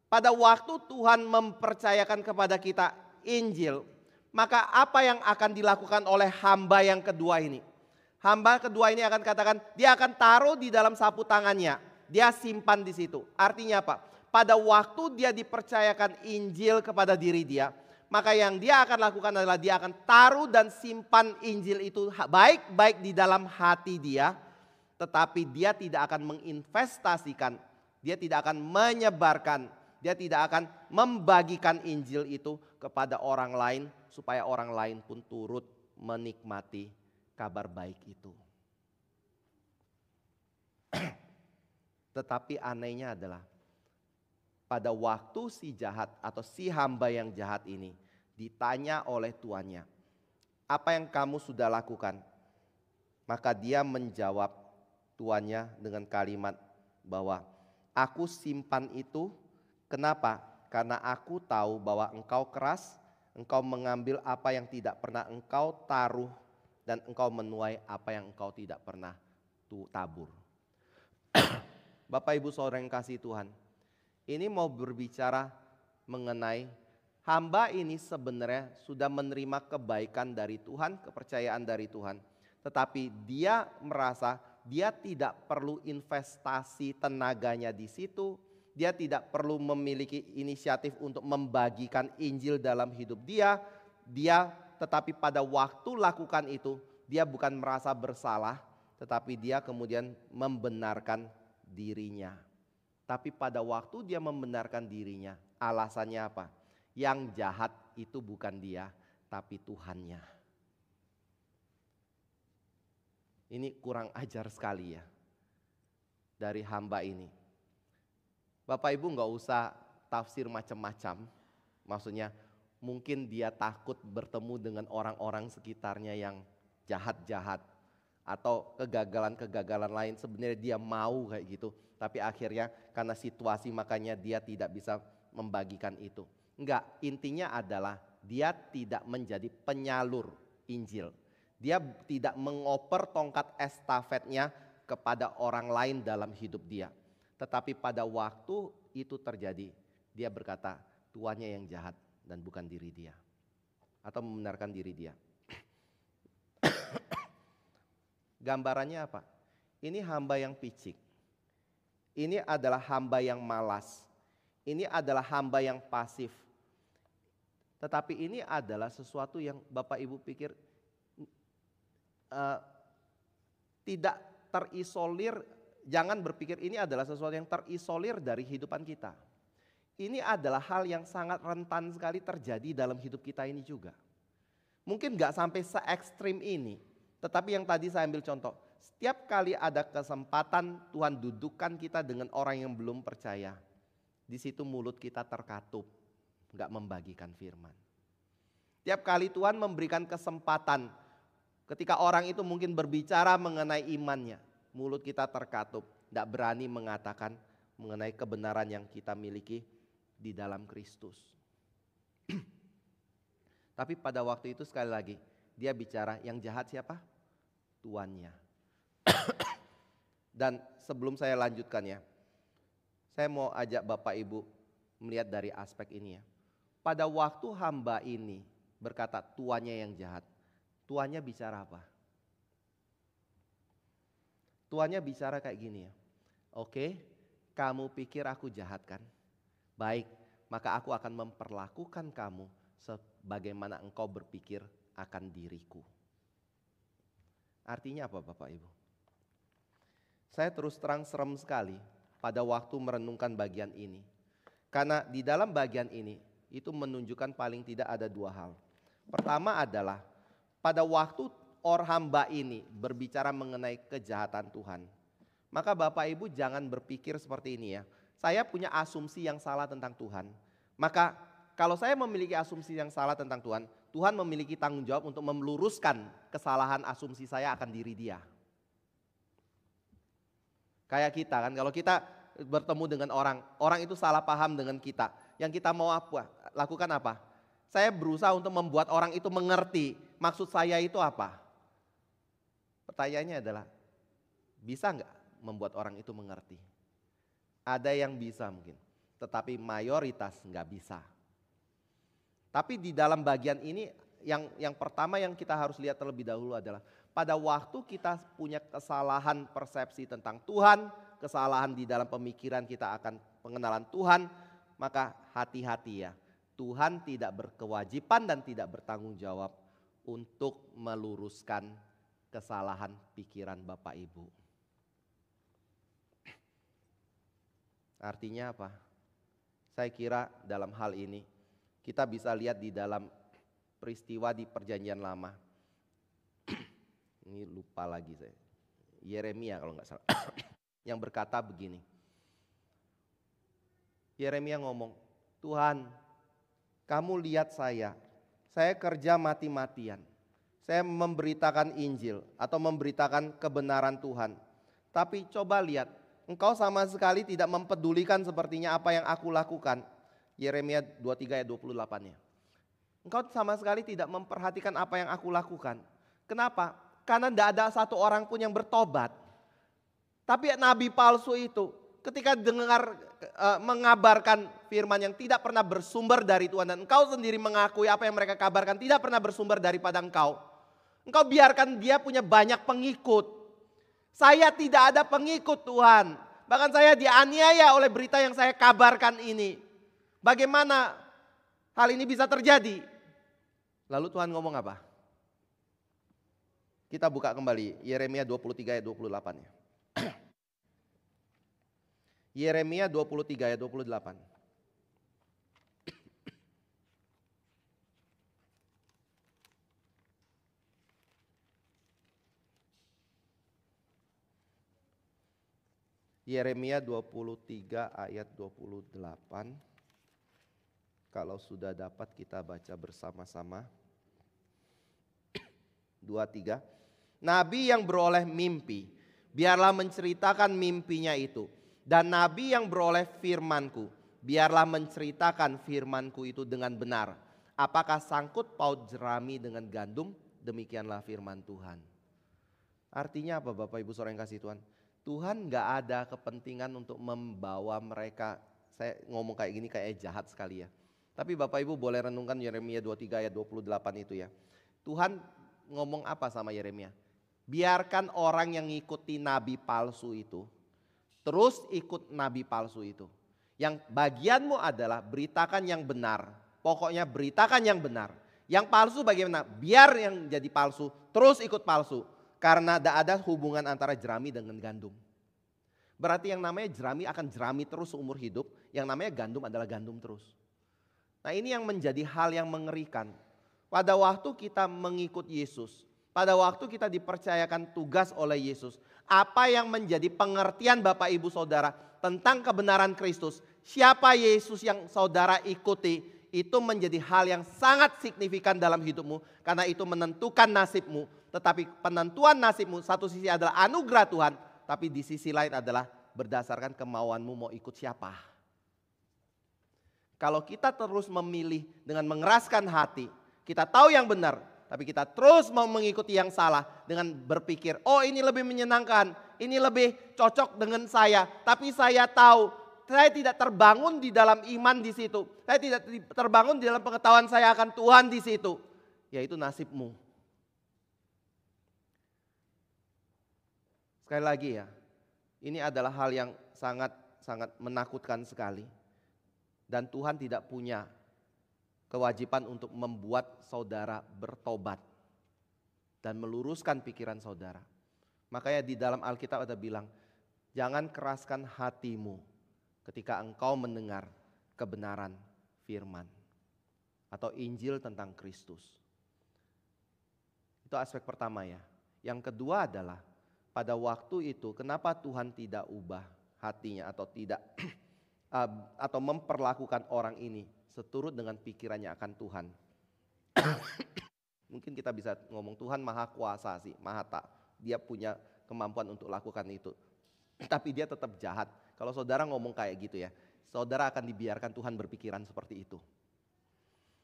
Pada waktu Tuhan mempercayakan kepada kita Injil, maka apa yang akan dilakukan oleh hamba yang kedua ini? Hamba kedua ini akan katakan dia akan taruh di dalam sapu tangannya. Dia simpan di situ. Artinya apa? Pada waktu dia dipercayakan Injil kepada diri dia, maka yang dia akan lakukan adalah dia akan taruh dan simpan Injil itu baik-baik di dalam hati dia. Tetapi dia tidak akan menginvestasikan, dia tidak akan menyebarkan, dia tidak akan membagikan Injil itu kepada orang lain supaya orang lain pun turut menikmati kabar baik itu. Tetapi anehnya adalah pada waktu si jahat atau si hamba yang jahat ini ditanya oleh tuannya, "Apa yang kamu sudah lakukan?" Maka dia menjawab tuannya dengan kalimat bahwa, "Aku simpan itu, kenapa? Karena aku tahu bahwa engkau keras, engkau mengambil apa yang tidak pernah engkau taruh, dan engkau menuai apa yang engkau tidak pernah tabur." Bapak Ibu saudara yang kasih Tuhan, ini mau berbicara mengenai hamba ini sebenarnya sudah menerima kebaikan dari Tuhan, kepercayaan dari Tuhan. Tetapi dia merasa dia tidak perlu investasi tenaganya di situ. Dia tidak perlu memiliki inisiatif untuk membagikan Injil dalam hidup dia. Tetapi pada waktu lakukan itu, dia bukan merasa bersalah, tetapi dia kemudian membenarkan dirinya. Tapi pada waktu dia membenarkan dirinya, alasannya apa? Yang jahat itu bukan dia, tapi Tuhannya. Ini kurang ajar sekali ya dari hamba ini. Bapak Ibu nggak usah tafsir macam-macam. Maksudnya mungkin dia takut bertemu dengan orang-orang sekitarnya yang jahat-jahat. Atau kegagalan-kegagalan lain, sebenarnya dia mau kayak gitu. Tapi akhirnya karena situasi makanya dia tidak bisa membagikan itu. Enggak, intinya adalah dia tidak menjadi penyalur Injil. Dia tidak mengoper tongkat estafetnya kepada orang lain dalam hidup dia. Tetapi pada waktu itu terjadi, dia berkata tuannya yang jahat dan bukan diri dia. Atau membenarkan diri dia. Gambarannya apa? Ini hamba yang picik. Ini adalah hamba yang malas. Ini adalah hamba yang pasif. Tetapi ini adalah sesuatu yang Bapak Ibu pikir tidak terisolir. Jangan berpikir ini adalah sesuatu yang terisolir dari kehidupan kita. Ini adalah hal yang sangat rentan sekali terjadi dalam hidup kita ini juga. Mungkin gak sampai se-ekstrim ini. Tetapi yang tadi saya ambil contoh. Setiap kali ada kesempatan Tuhan dudukkan kita dengan orang yang belum percaya. Di situ mulut kita terkatup. Gak membagikan firman. Tiap kali Tuhan memberikan kesempatan. Ketika orang itu mungkin berbicara mengenai imannya. Mulut kita terkatup. Gak berani mengatakan mengenai kebenaran yang kita miliki di dalam Kristus. Tapi pada waktu itu sekali lagi dia bicara yang jahat siapa? Tuannya. Dan sebelum saya lanjutkan ya, saya mau ajak Bapak Ibu melihat dari aspek ini ya. Pada waktu hamba ini berkata tuannya yang jahat, tuannya bicara apa? Tuannya bicara kayak gini ya. Oke, kamu pikir aku jahat kan? Baik, maka aku akan memperlakukan kamu sebagaimana engkau berpikir akan diriku. Artinya apa Bapak Ibu? Saya terus terang serem sekali pada waktu merenungkan bagian ini. Karena di dalam bagian ini itu menunjukkan paling tidak ada dua hal. Pertama adalah pada waktu hamba ini berbicara mengenai kejahatan Tuhan. Maka Bapak Ibu jangan berpikir seperti ini ya. Saya punya asumsi yang salah tentang Tuhan. Maka kalau saya memiliki asumsi yang salah tentang Tuhan, Tuhan memiliki tanggung jawab untuk meluruskan kesalahan asumsi saya akan diri dia. Kayak kita kan, kalau kita bertemu dengan orang itu salah paham dengan kita. Yang kita mau lakukan apa? Saya berusaha untuk membuat orang itu mengerti maksud saya itu apa. Pertanyaannya adalah, bisa nggak membuat orang itu mengerti? Ada yang bisa mungkin, tetapi mayoritas nggak bisa. Tapi di dalam bagian ini yang pertama yang kita harus lihat terlebih dahulu adalah pada waktu kita punya kesalahan persepsi tentang Tuhan, kesalahan di dalam pemikiran kita akan pengenalan Tuhan, maka hati-hati ya. Tuhan tidak berkewajiban dan tidak bertanggung jawab untuk meluruskan kesalahan pikiran Bapak Ibu. Artinya apa? Saya kira dalam hal ini kita bisa lihat di dalam peristiwa di Perjanjian Lama. Ini lupa lagi saya. Yeremia kalau nggak salah. Yang berkata begini. Yeremia ngomong, Tuhan, kamu lihat saya kerja mati-matian. Saya memberitakan Injil atau memberitakan kebenaran Tuhan. Tapi coba lihat, engkau sama sekali tidak mempedulikan sepertinya apa yang aku lakukan. Yeremia 23 ayat 28-nya. Engkau sama sekali tidak memperhatikan apa yang aku lakukan. Kenapa? Karena tidak ada satu orang pun yang bertobat. Tapi nabi palsu itu ketika mengabarkan firman yang tidak pernah bersumber dari Tuhan. Dan engkau sendiri mengakui apa yang mereka kabarkan tidak pernah bersumber daripada engkau. Engkau biarkan dia punya banyak pengikut. Saya tidak ada pengikut Tuhan. Bahkan saya dianiaya oleh berita yang saya kabarkan ini. Bagaimana hal ini bisa terjadi? Lalu Tuhan ngomong apa? Kita buka kembali Yeremia 23 ayat 28-nya. Yeremia 23 ayat 28. Yeremia 23 ayat 28. Kalau sudah dapat kita baca bersama-sama. 23. Nabi yang beroleh mimpi, biarlah menceritakan mimpinya itu. Dan nabi yang beroleh firmanku, biarlah menceritakan firmanku itu dengan benar. Apakah sangkut paut jerami dengan gandum? Demikianlah firman Tuhan. Artinya apa Bapak Ibu saudara yang kasih Tuhan? Tuhan gak ada kepentingan untuk membawa mereka saya ngomong kayak gini kayak jahat sekali ya. Tapi Bapak Ibu boleh renungkan Yeremia 23 ayat 28 itu ya. Tuhan ngomong apa sama Yeremia? Biarkan orang yang ngikuti nabi palsu itu, terus ikut nabi palsu itu. Yang bagianmu adalah beritakan yang benar. Pokoknya beritakan yang benar. Yang palsu bagaimana? Biar yang jadi palsu terus ikut palsu. Karena tidak ada hubungan antara jerami dengan gandum. Berarti yang namanya jerami akan jerami terus seumur hidup. Yang namanya gandum adalah gandum terus. Nah ini yang menjadi hal yang mengerikan. Pada waktu kita mengikut Yesus, pada waktu kita dipercayakan tugas oleh Yesus, apa yang menjadi pengertian Bapak Ibu Saudara tentang kebenaran Kristus, siapa Yesus yang saudara ikuti, itu menjadi hal yang sangat signifikan dalam hidupmu. Karena itu menentukan nasibmu. Tetapi penentuan nasibmu satu sisi adalah anugerah Tuhan, tapi di sisi lain adalah berdasarkan kemauanmu mau ikut siapa. Kalau kita terus memilih dengan mengeraskan hati, kita tahu yang benar, tapi kita terus mau mengikuti yang salah dengan berpikir, oh ini lebih menyenangkan, ini lebih cocok dengan saya, tapi saya tahu saya tidak terbangun di dalam iman di situ, saya tidak terbangun di dalam pengetahuan saya akan Tuhan di situ, yaitu nasibmu. Sekali lagi ya, ini adalah hal yang sangat menakutkan sekali. Dan Tuhan tidak punya kewajiban untuk membuat saudara bertobat dan meluruskan pikiran saudara. Makanya di dalam Alkitab ada bilang, jangan keraskan hatimu ketika engkau mendengar kebenaran firman atau Injil tentang Kristus. Itu aspek pertama ya. Yang kedua adalah pada waktu itu kenapa Tuhan tidak ubah hatinya atau tidak atau memperlakukan orang ini seturut dengan pikirannya akan Tuhan. Mungkin kita bisa ngomong Tuhan maha kuasa sih, maha tak. Dia punya kemampuan untuk lakukan itu. Tapi dia tetap jahat. Kalau saudara ngomong kayak gitu ya, saudara akan dibiarkan Tuhan berpikiran seperti itu.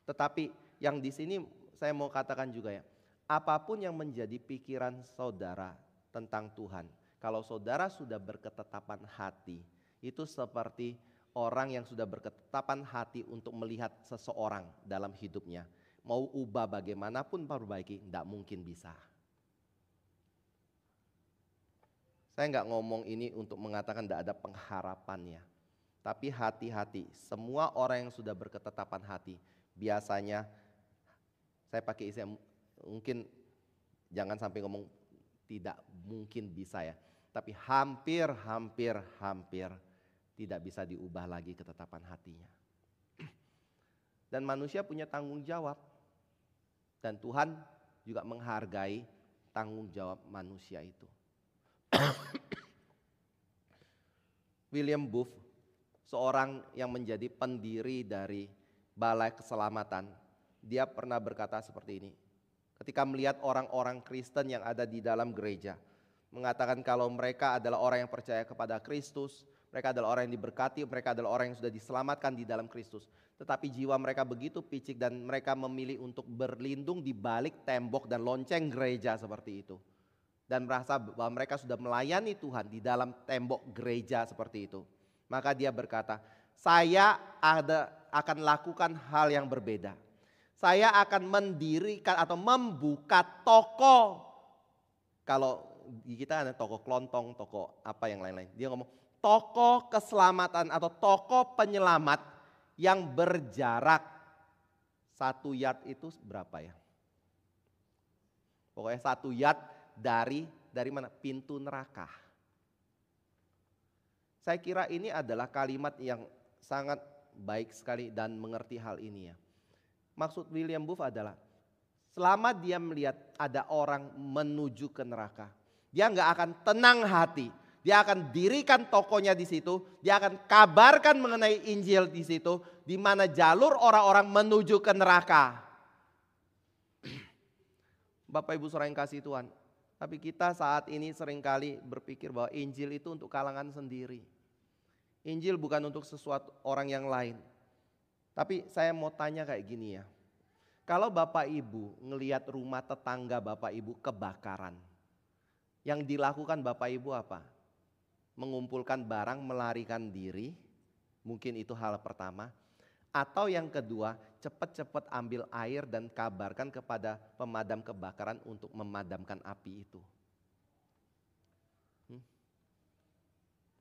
Tetapi yang di sini saya mau katakan juga ya, apapun yang menjadi pikiran saudara tentang Tuhan, kalau saudara sudah berketetapan hati, itu seperti orang yang sudah berketetapan hati untuk melihat seseorang dalam hidupnya. Mau ubah bagaimanapun perbaiki, tidak mungkin bisa. Saya nggak ngomong ini untuk mengatakan tidak ada pengharapannya. Tapi hati-hati, semua orang yang sudah berketetapan hati, biasanya, saya pakai istilah mungkin jangan sampai ngomong tidak mungkin bisa ya. Tapi hampir tidak bisa diubah lagi ketetapan hatinya. Dan manusia punya tanggung jawab. Dan Tuhan juga menghargai tanggung jawab manusia itu. William Booth, seorang yang menjadi pendiri dari Balai Keselamatan, dia pernah berkata seperti ini. Ketika melihat orang-orang Kristen yang ada di dalam gereja, mengatakan kalau mereka adalah orang yang percaya kepada Kristus, mereka adalah orang yang diberkati, mereka adalah orang yang sudah diselamatkan di dalam Kristus. Tetapi jiwa mereka begitu picik dan mereka memilih untuk berlindung di balik tembok dan lonceng gereja seperti itu. Dan merasa bahwa mereka sudah melayani Tuhan di dalam tembok gereja seperti itu. Maka dia berkata, saya akan lakukan hal yang berbeda. Saya akan mendirikan atau membuka toko. Kalau di kita ada toko kelontong, toko apa yang lain-lain. Dia ngomong, toko keselamatan atau toko penyelamat yang berjarak 1 yard itu berapa ya? Pokoknya 1 yard dari mana? Pintu neraka. Saya kira ini adalah kalimat yang sangat baik sekali dan mengerti hal ini ya. Maksud William Booth adalah selama dia melihat ada orang menuju ke neraka, dia nggak akan tenang hati. Dia akan dirikan tokonya di situ, dia akan kabarkan mengenai Injil di situ, di mana jalur orang-orang menuju ke neraka. Bapak Ibu saudara yang kasih Tuhan, tapi kita saat ini seringkali berpikir bahwa Injil itu untuk kalangan sendiri. Injil bukan untuk sesuatu orang yang lain. Tapi saya mau tanya kayak gini ya. Kalau Bapak Ibu ngelihat rumah tetangga Bapak Ibu kebakaran, yang dilakukan Bapak Ibu apa? Mengumpulkan barang, melarikan diri, Mungkin itu hal pertama. Atau yang kedua, cepat-cepat ambil air dan kabarkan kepada pemadam kebakaran untuk memadamkan api itu.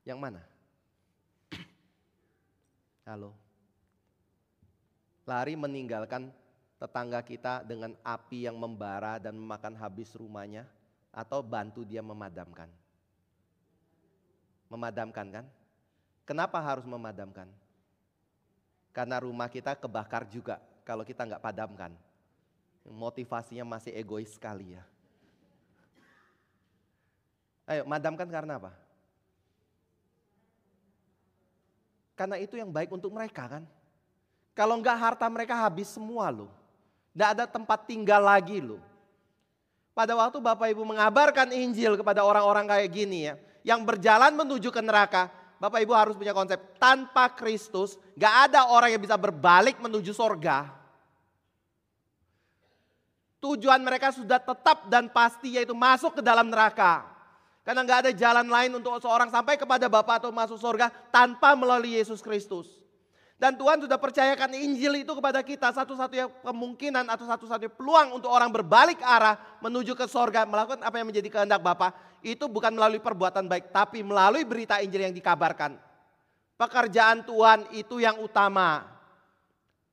Yang mana? Halo. Lari meninggalkan tetangga kita dengan api yang membara dan memakan habis rumahnya, atau bantu dia memadamkan? Memadamkan kan? Kenapa harus memadamkan? Karena rumah kita kebakar juga kalau kita nggak padamkan. Motivasinya masih egois sekali ya. Ayo, madamkan karena apa? Karena itu yang baik untuk mereka kan. Kalau enggak harta mereka habis semua loh. Nggak ada tempat tinggal lagi loh. Pada waktu Bapak Ibu mengabarkan Injil kepada orang-orang kayak gini ya, yang berjalan menuju ke neraka, Bapak Ibu harus punya konsep, tanpa Kristus gak ada orang yang bisa berbalik menuju sorga. Tujuan mereka sudah tetap dan pasti, yaitu masuk ke dalam neraka. Karena gak ada jalan lain untuk seorang sampai kepada Bapa atau masuk sorga tanpa melalui Yesus Kristus. Dan Tuhan sudah percayakan Injil itu kepada kita, satu-satunya kemungkinan atau satu-satunya peluang untuk orang berbalik arah menuju ke sorga, melakukan apa yang menjadi kehendak Bapa. Itu bukan melalui perbuatan baik, tapi melalui berita Injil yang dikabarkan. Pekerjaan Tuhan itu yang utama,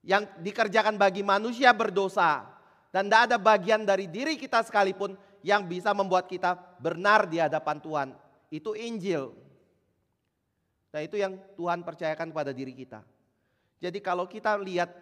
yang dikerjakan bagi manusia berdosa. Dan tidak ada bagian dari diri kita sekalipun yang bisa membuat kita benar di hadapan Tuhan. Itu Injil. Nah itu yang Tuhan percayakan kepada diri kita. Jadi kalau kita lihat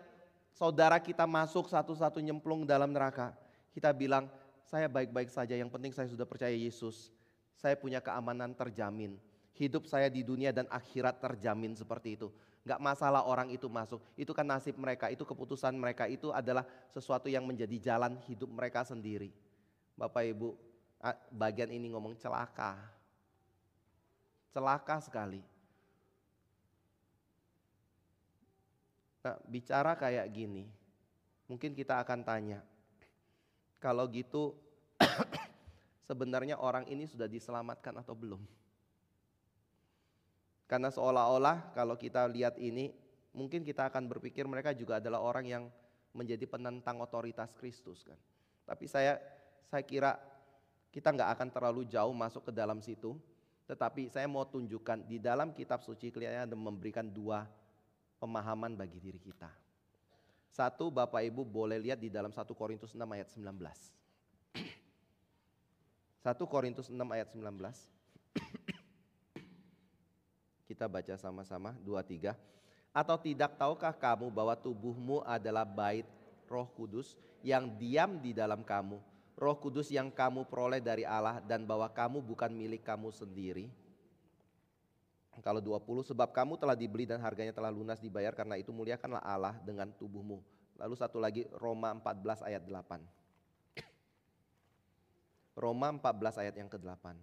saudara kita masuk satu-satu nyemplung dalam neraka, kita bilang, saya baik-baik saja, yang penting saya sudah percaya Yesus. Saya punya keamanan terjamin. Hidup saya di dunia dan akhirat terjamin seperti itu. Gak masalah orang itu masuk, itu kan nasib mereka, itu keputusan mereka, itu adalah sesuatu yang menjadi jalan hidup mereka sendiri. Bapak Ibu, bagian ini ngomong celaka. Celaka sekali. Nah, bicara kayak gini, mungkin kita akan tanya, kalau gitu sebenarnya orang ini sudah diselamatkan atau belum? Karena seolah-olah kalau kita lihat ini, mungkin kita akan berpikir mereka juga adalah orang yang menjadi penentang otoritas Kristus kan. Tapi saya kira kita nggak akan terlalu jauh masuk ke dalam situ. Tetapi saya mau tunjukkan di dalam kitab suci kelihatannya ada memberikan dua pemahaman bagi diri kita. Satu, Bapak Ibu boleh lihat di dalam 1 Korintus 6 ayat 19. 1 Korintus 6 ayat 19. Kita baca sama-sama, 2, 3. Atau tidak tahukah kamu bahwa tubuhmu adalah bait Roh Kudus yang diam di dalam kamu, Roh Kudus yang kamu peroleh dari Allah, dan bahwa kamu bukan milik kamu sendiri? Kalau 20, sebab kamu telah dibeli dan harganya telah lunas dibayar, karena itu muliakanlah Allah dengan tubuhmu. Lalu satu lagi, Roma 14 ayat 8. Roma 14 ayat yang ke-8.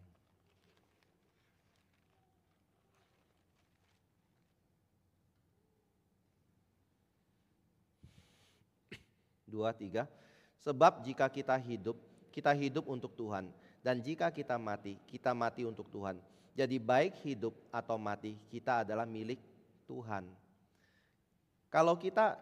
2, 3. Sebab jika kita hidup untuk Tuhan. Dan jika kita mati untuk Tuhan. Jadi baik hidup atau mati, kita adalah milik Tuhan. Kalau kita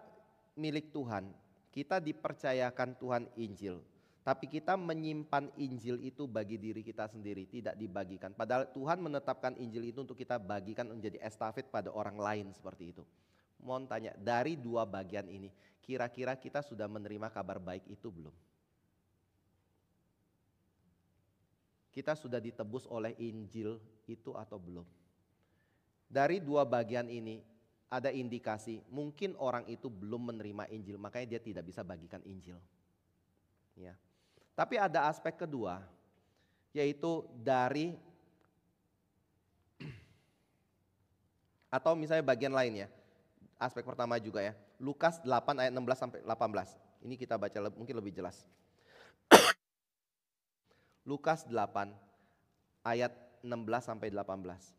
milik Tuhan, kita dipercayakan Tuhan Injil. Tapi kita menyimpan Injil itu bagi diri kita sendiri, tidak dibagikan. Padahal Tuhan menetapkan Injil itu untuk kita bagikan menjadi estafet pada orang lain seperti itu. Mohon tanya, dari dua bagian ini, kira-kira kita sudah menerima kabar baik itu belum? Kita sudah ditebus oleh Injil itu atau belum? Dari dua bagian ini ada indikasi mungkin orang itu belum menerima Injil, makanya dia tidak bisa bagikan Injil. Ya. Tapi ada aspek kedua, yaitu dari atau misalnya bagian lain ya. Aspek pertama juga ya. Lukas 8 ayat 16 sampai 18. Ini kita baca mungkin lebih jelas. Lukas 8 ayat 16 sampai 18.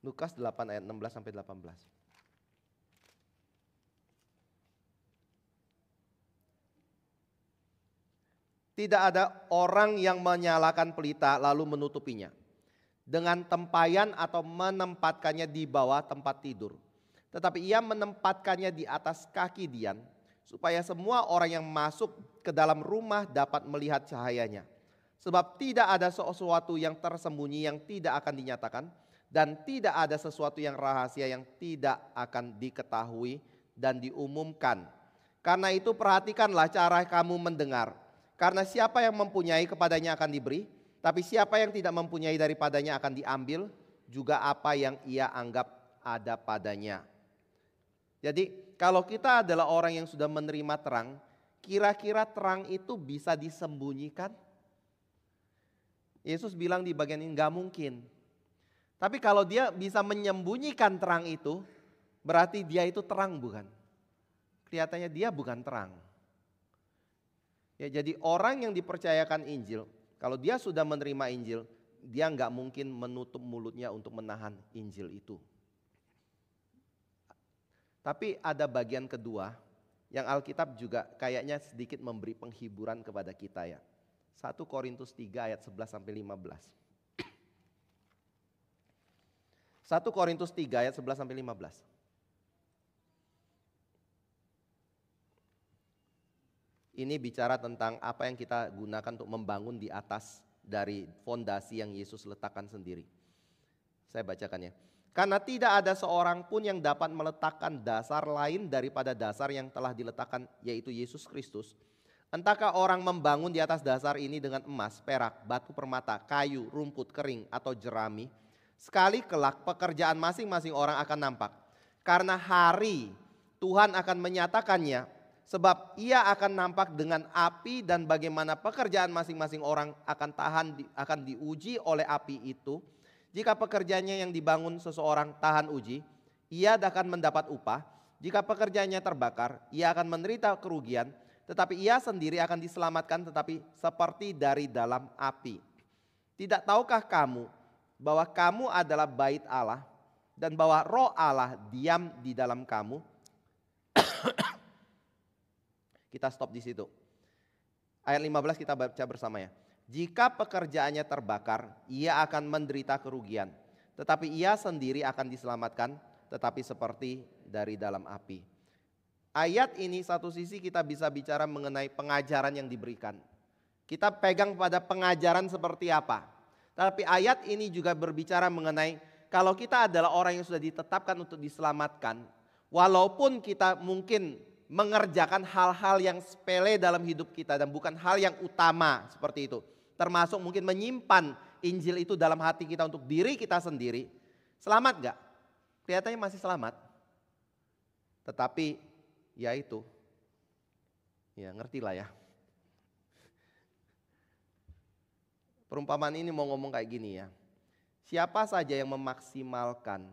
Lukas 8 ayat 16 sampai 18. Tidak ada orang yang menyalakan pelita lalu menutupinya dengan tempayan atau menempatkannya di bawah tempat tidur. Tetapi ia menempatkannya di atas kaki Dian, supaya semua orang yang masuk ke dalam rumah dapat melihat cahayanya. Sebab tidak ada sesuatu yang tersembunyi yang tidak akan dinyatakan, dan tidak ada sesuatu yang rahasia yang tidak akan diketahui dan diumumkan. Karena itu perhatikanlah cara kamu mendengar. Karena siapa yang mempunyai kepadanya akan diberi, tapi siapa yang tidak mempunyai daripadanya akan diambil juga apa yang ia anggap ada padanya. Jadi kalau kita adalah orang yang sudah menerima terang, kira-kira terang itu bisa disembunyikan? Yesus bilang di bagian ini gak mungkin. Tapi kalau dia bisa menyembunyikan terang itu, berarti dia itu terang bukan? Kelihatannya dia bukan terang. Ya, jadi orang yang dipercayakan Injil, kalau dia sudah menerima Injil, dia nggak mungkin menutup mulutnya untuk menahan Injil itu. Tapi ada bagian kedua yang Alkitab juga kayaknya sedikit memberi penghiburan kepada kita ya. 1 Korintus 3 ayat 11 sampai 15. 1 Korintus 3 ayat 11 sampai 15. Ini bicara tentang apa yang kita gunakan untuk membangun di atas dari fondasi yang Yesus letakkan sendiri. Saya bacakan ya. Karena tidak ada seorang pun yang dapat meletakkan dasar lain daripada dasar yang telah diletakkan, yaitu Yesus Kristus. Entahkah orang membangun di atas dasar ini dengan emas, perak, batu permata, kayu, rumput kering atau jerami. Sekali kelak pekerjaan masing-masing orang akan nampak. Karena hari Tuhan akan menyatakannya. Sebab ia akan nampak dengan api dan bagaimana pekerjaan masing-masing orang akan diuji oleh api itu. Jika pekerjaannya yang dibangun seseorang tahan uji, ia akan mendapat upah. Jika pekerjaannya terbakar, ia akan menderita kerugian, tetapi ia sendiri akan diselamatkan tetapi seperti dari dalam api. Tidak tahukah kamu bahwa kamu adalah bait Allah dan bahwa Roh Allah diam di dalam kamu? Kita stop di situ. Ayat 15 kita baca bersama ya. Jika pekerjaannya terbakar, ia akan menderita kerugian. Tetapi ia sendiri akan diselamatkan, tetapi seperti dari dalam api. Ayat ini satu sisi kita bisa bicara mengenai pengajaran yang diberikan. Kita pegang pada pengajaran seperti apa. Tapi ayat ini juga berbicara mengenai kalau kita adalah orang yang sudah ditetapkan untuk diselamatkan. Walaupun kita mungkin mengerjakan hal-hal yang sepele dalam hidup kita dan bukan hal yang utama seperti itu. Termasuk mungkin menyimpan Injil itu dalam hati kita untuk diri kita sendiri. Selamat gak? Kelihatannya masih selamat. Tetapi ya itu, ya ngerti lah ya. Perumpamaan ini mau ngomong kayak gini ya. Siapa saja yang memaksimalkan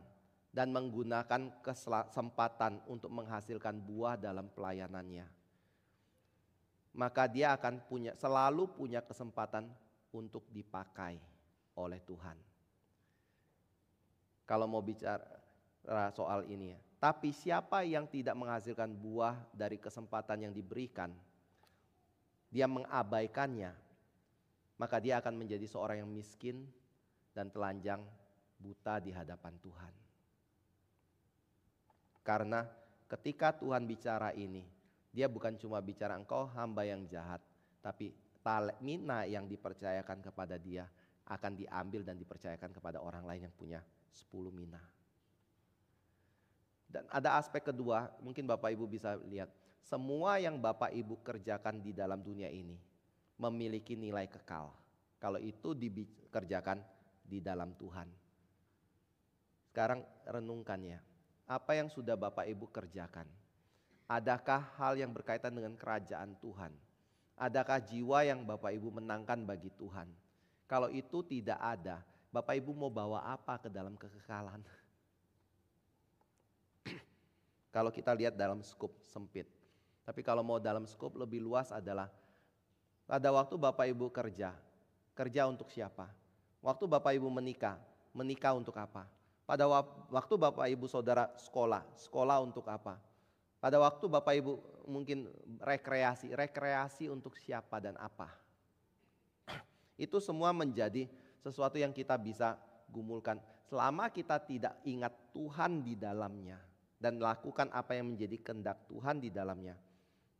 dan menggunakan kesempatan untuk menghasilkan buah dalam pelayanannya, maka dia akan selalu punya kesempatan untuk dipakai oleh Tuhan. Kalau mau bicara soal ini ya. Tapi siapa yang tidak menghasilkan buah dari kesempatan yang diberikan, dia mengabaikannya, maka dia akan menjadi seorang yang miskin dan telanjang buta di hadapan Tuhan. Karena ketika Tuhan bicara ini, dia bukan cuma bicara engkau hamba yang jahat, tapi mina yang dipercayakan kepada dia akan diambil dan dipercayakan kepada orang lain yang punya 10 mina. Dan ada aspek kedua, mungkin Bapak Ibu bisa lihat. Semua yang Bapak Ibu kerjakan di dalam dunia ini memiliki nilai kekal. Kalau itu dikerjakan di dalam Tuhan. Sekarang renungkannya. Apa yang sudah Bapak Ibu kerjakan? Adakah hal yang berkaitan dengan kerajaan Tuhan? Adakah jiwa yang Bapak Ibu menangkan bagi Tuhan? Kalau itu tidak ada, Bapak Ibu mau bawa apa ke dalam kekekalan? Kalau kita lihat dalam skup sempit. Tapi kalau mau dalam skup lebih luas adalah pada waktu Bapak Ibu kerja untuk siapa? Waktu Bapak Ibu menikah untuk apa? Pada waktu Bapak Ibu saudara sekolah untuk apa? Pada waktu Bapak Ibu mungkin rekreasi untuk siapa dan apa? Itu semua menjadi sesuatu yang kita bisa gumulkan. Selama kita tidak ingat Tuhan di dalamnya dan lakukan apa yang menjadi kehendak Tuhan di dalamnya,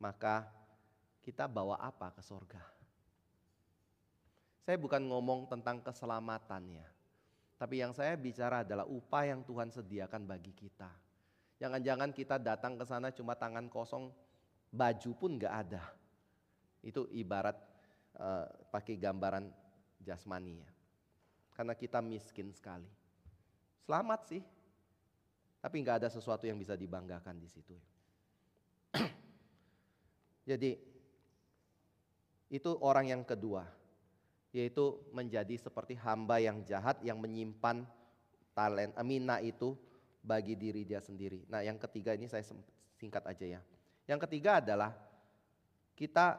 maka kita bawa apa ke sorga? Saya bukan ngomong tentang keselamatannya, tapi yang saya bicara adalah upah yang Tuhan sediakan bagi kita. Jangan-jangan kita datang ke sana cuma tangan kosong, baju pun gak ada. Itu ibarat pakai gambaran jasmani ya. Karena kita miskin sekali. Selamat sih, tapi gak ada sesuatu yang bisa dibanggakan di situ. Jadi itu orang yang kedua, yaitu menjadi seperti hamba yang jahat yang menyimpan talent mina itu bagi diri dia sendiri. Nah, yang ketiga ini saya singkat aja ya. Yang ketiga adalah kita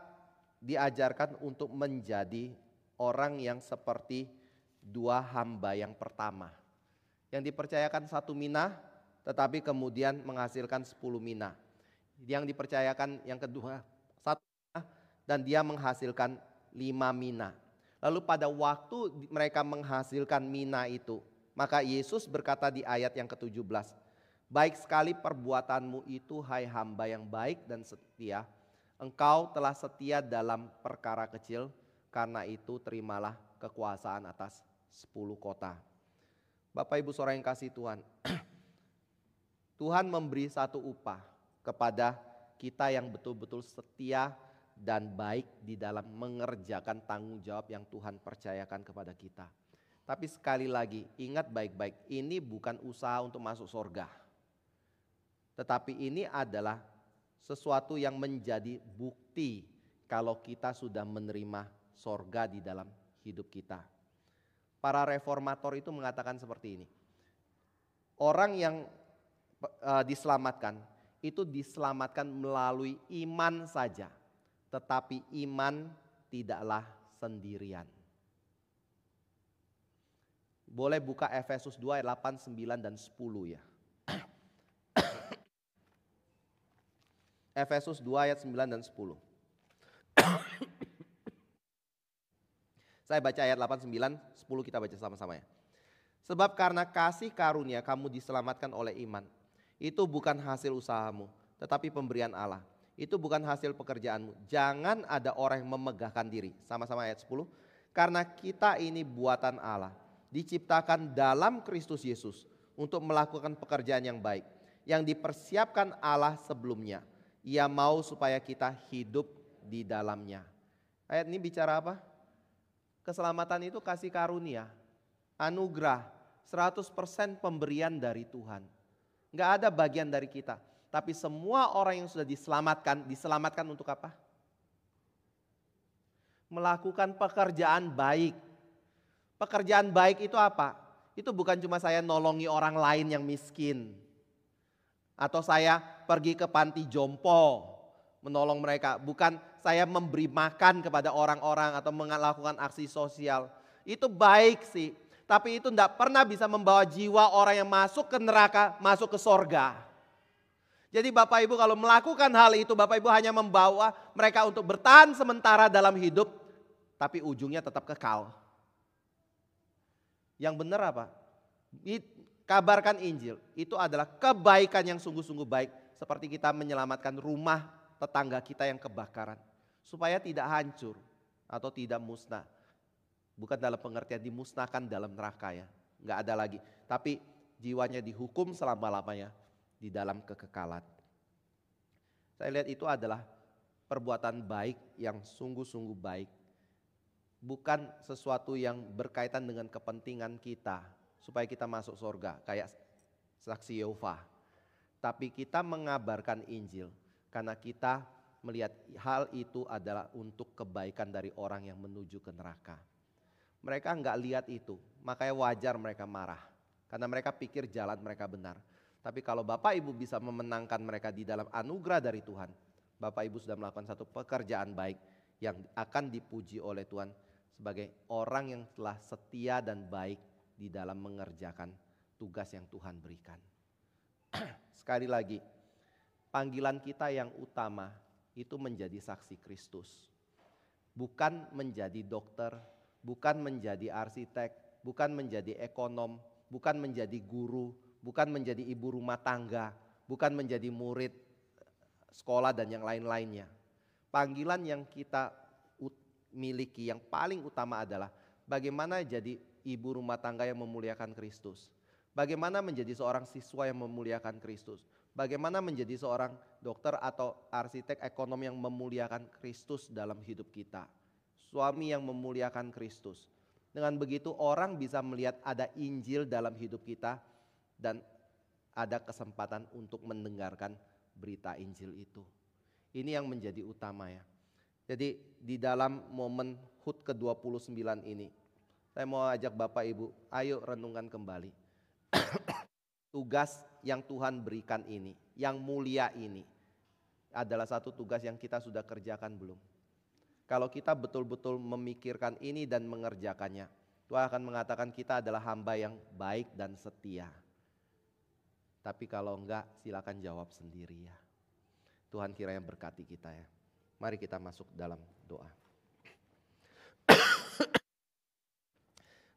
diajarkan untuk menjadi orang yang seperti dua hamba yang pertama. Yang dipercayakan 1 mina tetapi kemudian menghasilkan 10 mina. Yang dipercayakan yang kedua 1 mina dan dia menghasilkan 5 mina. Lalu pada waktu mereka menghasilkan mina itu, maka Yesus berkata di ayat yang ke-17, baik sekali perbuatanmu itu hai hamba yang baik dan setia, engkau telah setia dalam perkara kecil, karena itu terimalah kekuasaan atas 10 kota. Bapak Ibu saudara yang kasih Tuhan, Tuhan memberi satu upah kepada kita yang betul-betul setia dan baik di dalam mengerjakan tanggung jawab yang Tuhan percayakan kepada kita. Tapi sekali lagi ingat baik-baik, ini bukan usaha untuk masuk surga. Tetapi ini adalah sesuatu yang menjadi bukti kalau kita sudah menerima surga di dalam hidup kita. Para reformator itu mengatakan seperti ini. Orang yang diselamatkan itu diselamatkan melalui iman saja. Tetapi iman tidaklah sendirian. Boleh buka Efesus 2 ayat 8, 9 dan 10 ya. Efesus 2 ayat 9 dan 10. Saya baca ayat 8, 9, 10 kita baca sama-sama ya. Sebab karena kasih karunia kamu diselamatkan oleh iman. Itu bukan hasil usahamu, tetapi pemberian Allah. Itu bukan hasil pekerjaanmu. Jangan ada orang yang memegahkan diri. Sama-sama ayat 10. Karena kita ini buatan Allah, diciptakan dalam Kristus Yesus untuk melakukan pekerjaan yang baik, yang dipersiapkan Allah sebelumnya. Ia mau supaya kita hidup di dalamnya. Ayat ini bicara apa? Keselamatan itu kasih karunia, anugerah, 100% pemberian dari Tuhan. Enggak ada bagian dari kita. Tapi semua orang yang sudah diselamatkan untuk apa? Melakukan pekerjaan baik. Pekerjaan baik itu apa? Itu bukan cuma saya nolongi orang lain yang miskin. Atau saya pergi ke panti jompo menolong mereka. Bukan saya memberi makan kepada orang-orang atau melakukan aksi sosial. Itu baik sih. Tapi itu tidak pernah bisa membawa jiwa orang yang masuk ke neraka, masuk ke sorga. Jadi Bapak Ibu kalau melakukan hal itu, Bapak Ibu hanya membawa mereka untuk bertahan sementara dalam hidup, tapi ujungnya tetap kekal. Yang benar apa? Kabarkan Injil, itu adalah kebaikan yang sungguh-sungguh baik. Seperti kita menyelamatkan rumah tetangga kita yang kebakaran. Supaya tidak hancur atau tidak musnah. Bukan dalam pengertian dimusnahkan dalam neraka ya. Enggak ada lagi. Tapi jiwanya dihukum selama-lamanya di dalam kekekalan. Saya lihat itu adalah perbuatan baik yang sungguh-sungguh baik. Bukan sesuatu yang berkaitan dengan kepentingan kita supaya kita masuk surga kayak saksi Yehova. Tapi kita mengabarkan Injil karena kita melihat hal itu adalah untuk kebaikan dari orang yang menuju ke neraka. Mereka enggak lihat itu, makanya wajar mereka marah. Karena mereka pikir jalan mereka benar. Tapi kalau Bapak Ibu bisa memenangkan mereka di dalam anugerah dari Tuhan, Bapak Ibu sudah melakukan satu pekerjaan baik yang akan dipuji oleh Tuhan sebagai orang yang telah setia dan baik di dalam mengerjakan tugas yang Tuhan berikan. Sekali lagi, panggilan kita yang utama itu menjadi saksi Kristus. Bukan menjadi dokter, bukan menjadi arsitek, bukan menjadi ekonom, bukan menjadi guru, bukan menjadi ibu rumah tangga, bukan menjadi murid sekolah dan yang lain-lainnya. Panggilan yang kita miliki yang paling utama adalah bagaimana jadi ibu rumah tangga yang memuliakan Kristus. Bagaimana menjadi seorang siswa yang memuliakan Kristus. Bagaimana menjadi seorang dokter atau arsitek ekonom yang memuliakan Kristus dalam hidup kita. Suami yang memuliakan Kristus. Dengan begitu orang bisa melihat ada Injil dalam hidup kita dan ada kesempatan untuk mendengarkan berita Injil itu. Ini yang menjadi utama ya. Jadi di dalam momen HUT ke-29 ini, saya mau ajak Bapak Ibu, ayo renungkan kembali. Tugas yang Tuhan berikan ini, yang mulia ini, adalah satu tugas yang kita sudah kerjakan belum? Kalau kita betul-betul memikirkan ini dan mengerjakannya, Tuhan akan mengatakan kita adalah hamba yang baik dan setia. Tapi kalau enggak, silakan jawab sendiri ya. Tuhan kiranya berkati kita ya. Mari kita masuk dalam doa.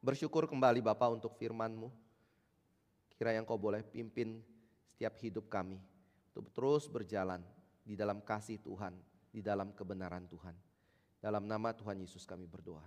Bersyukur kembali Bapa untuk firman-Mu. Kiranya Engkau boleh pimpin setiap hidup kami untuk terus berjalan di dalam kasih Tuhan, di dalam kebenaran Tuhan. Dalam nama Tuhan Yesus kami berdoa.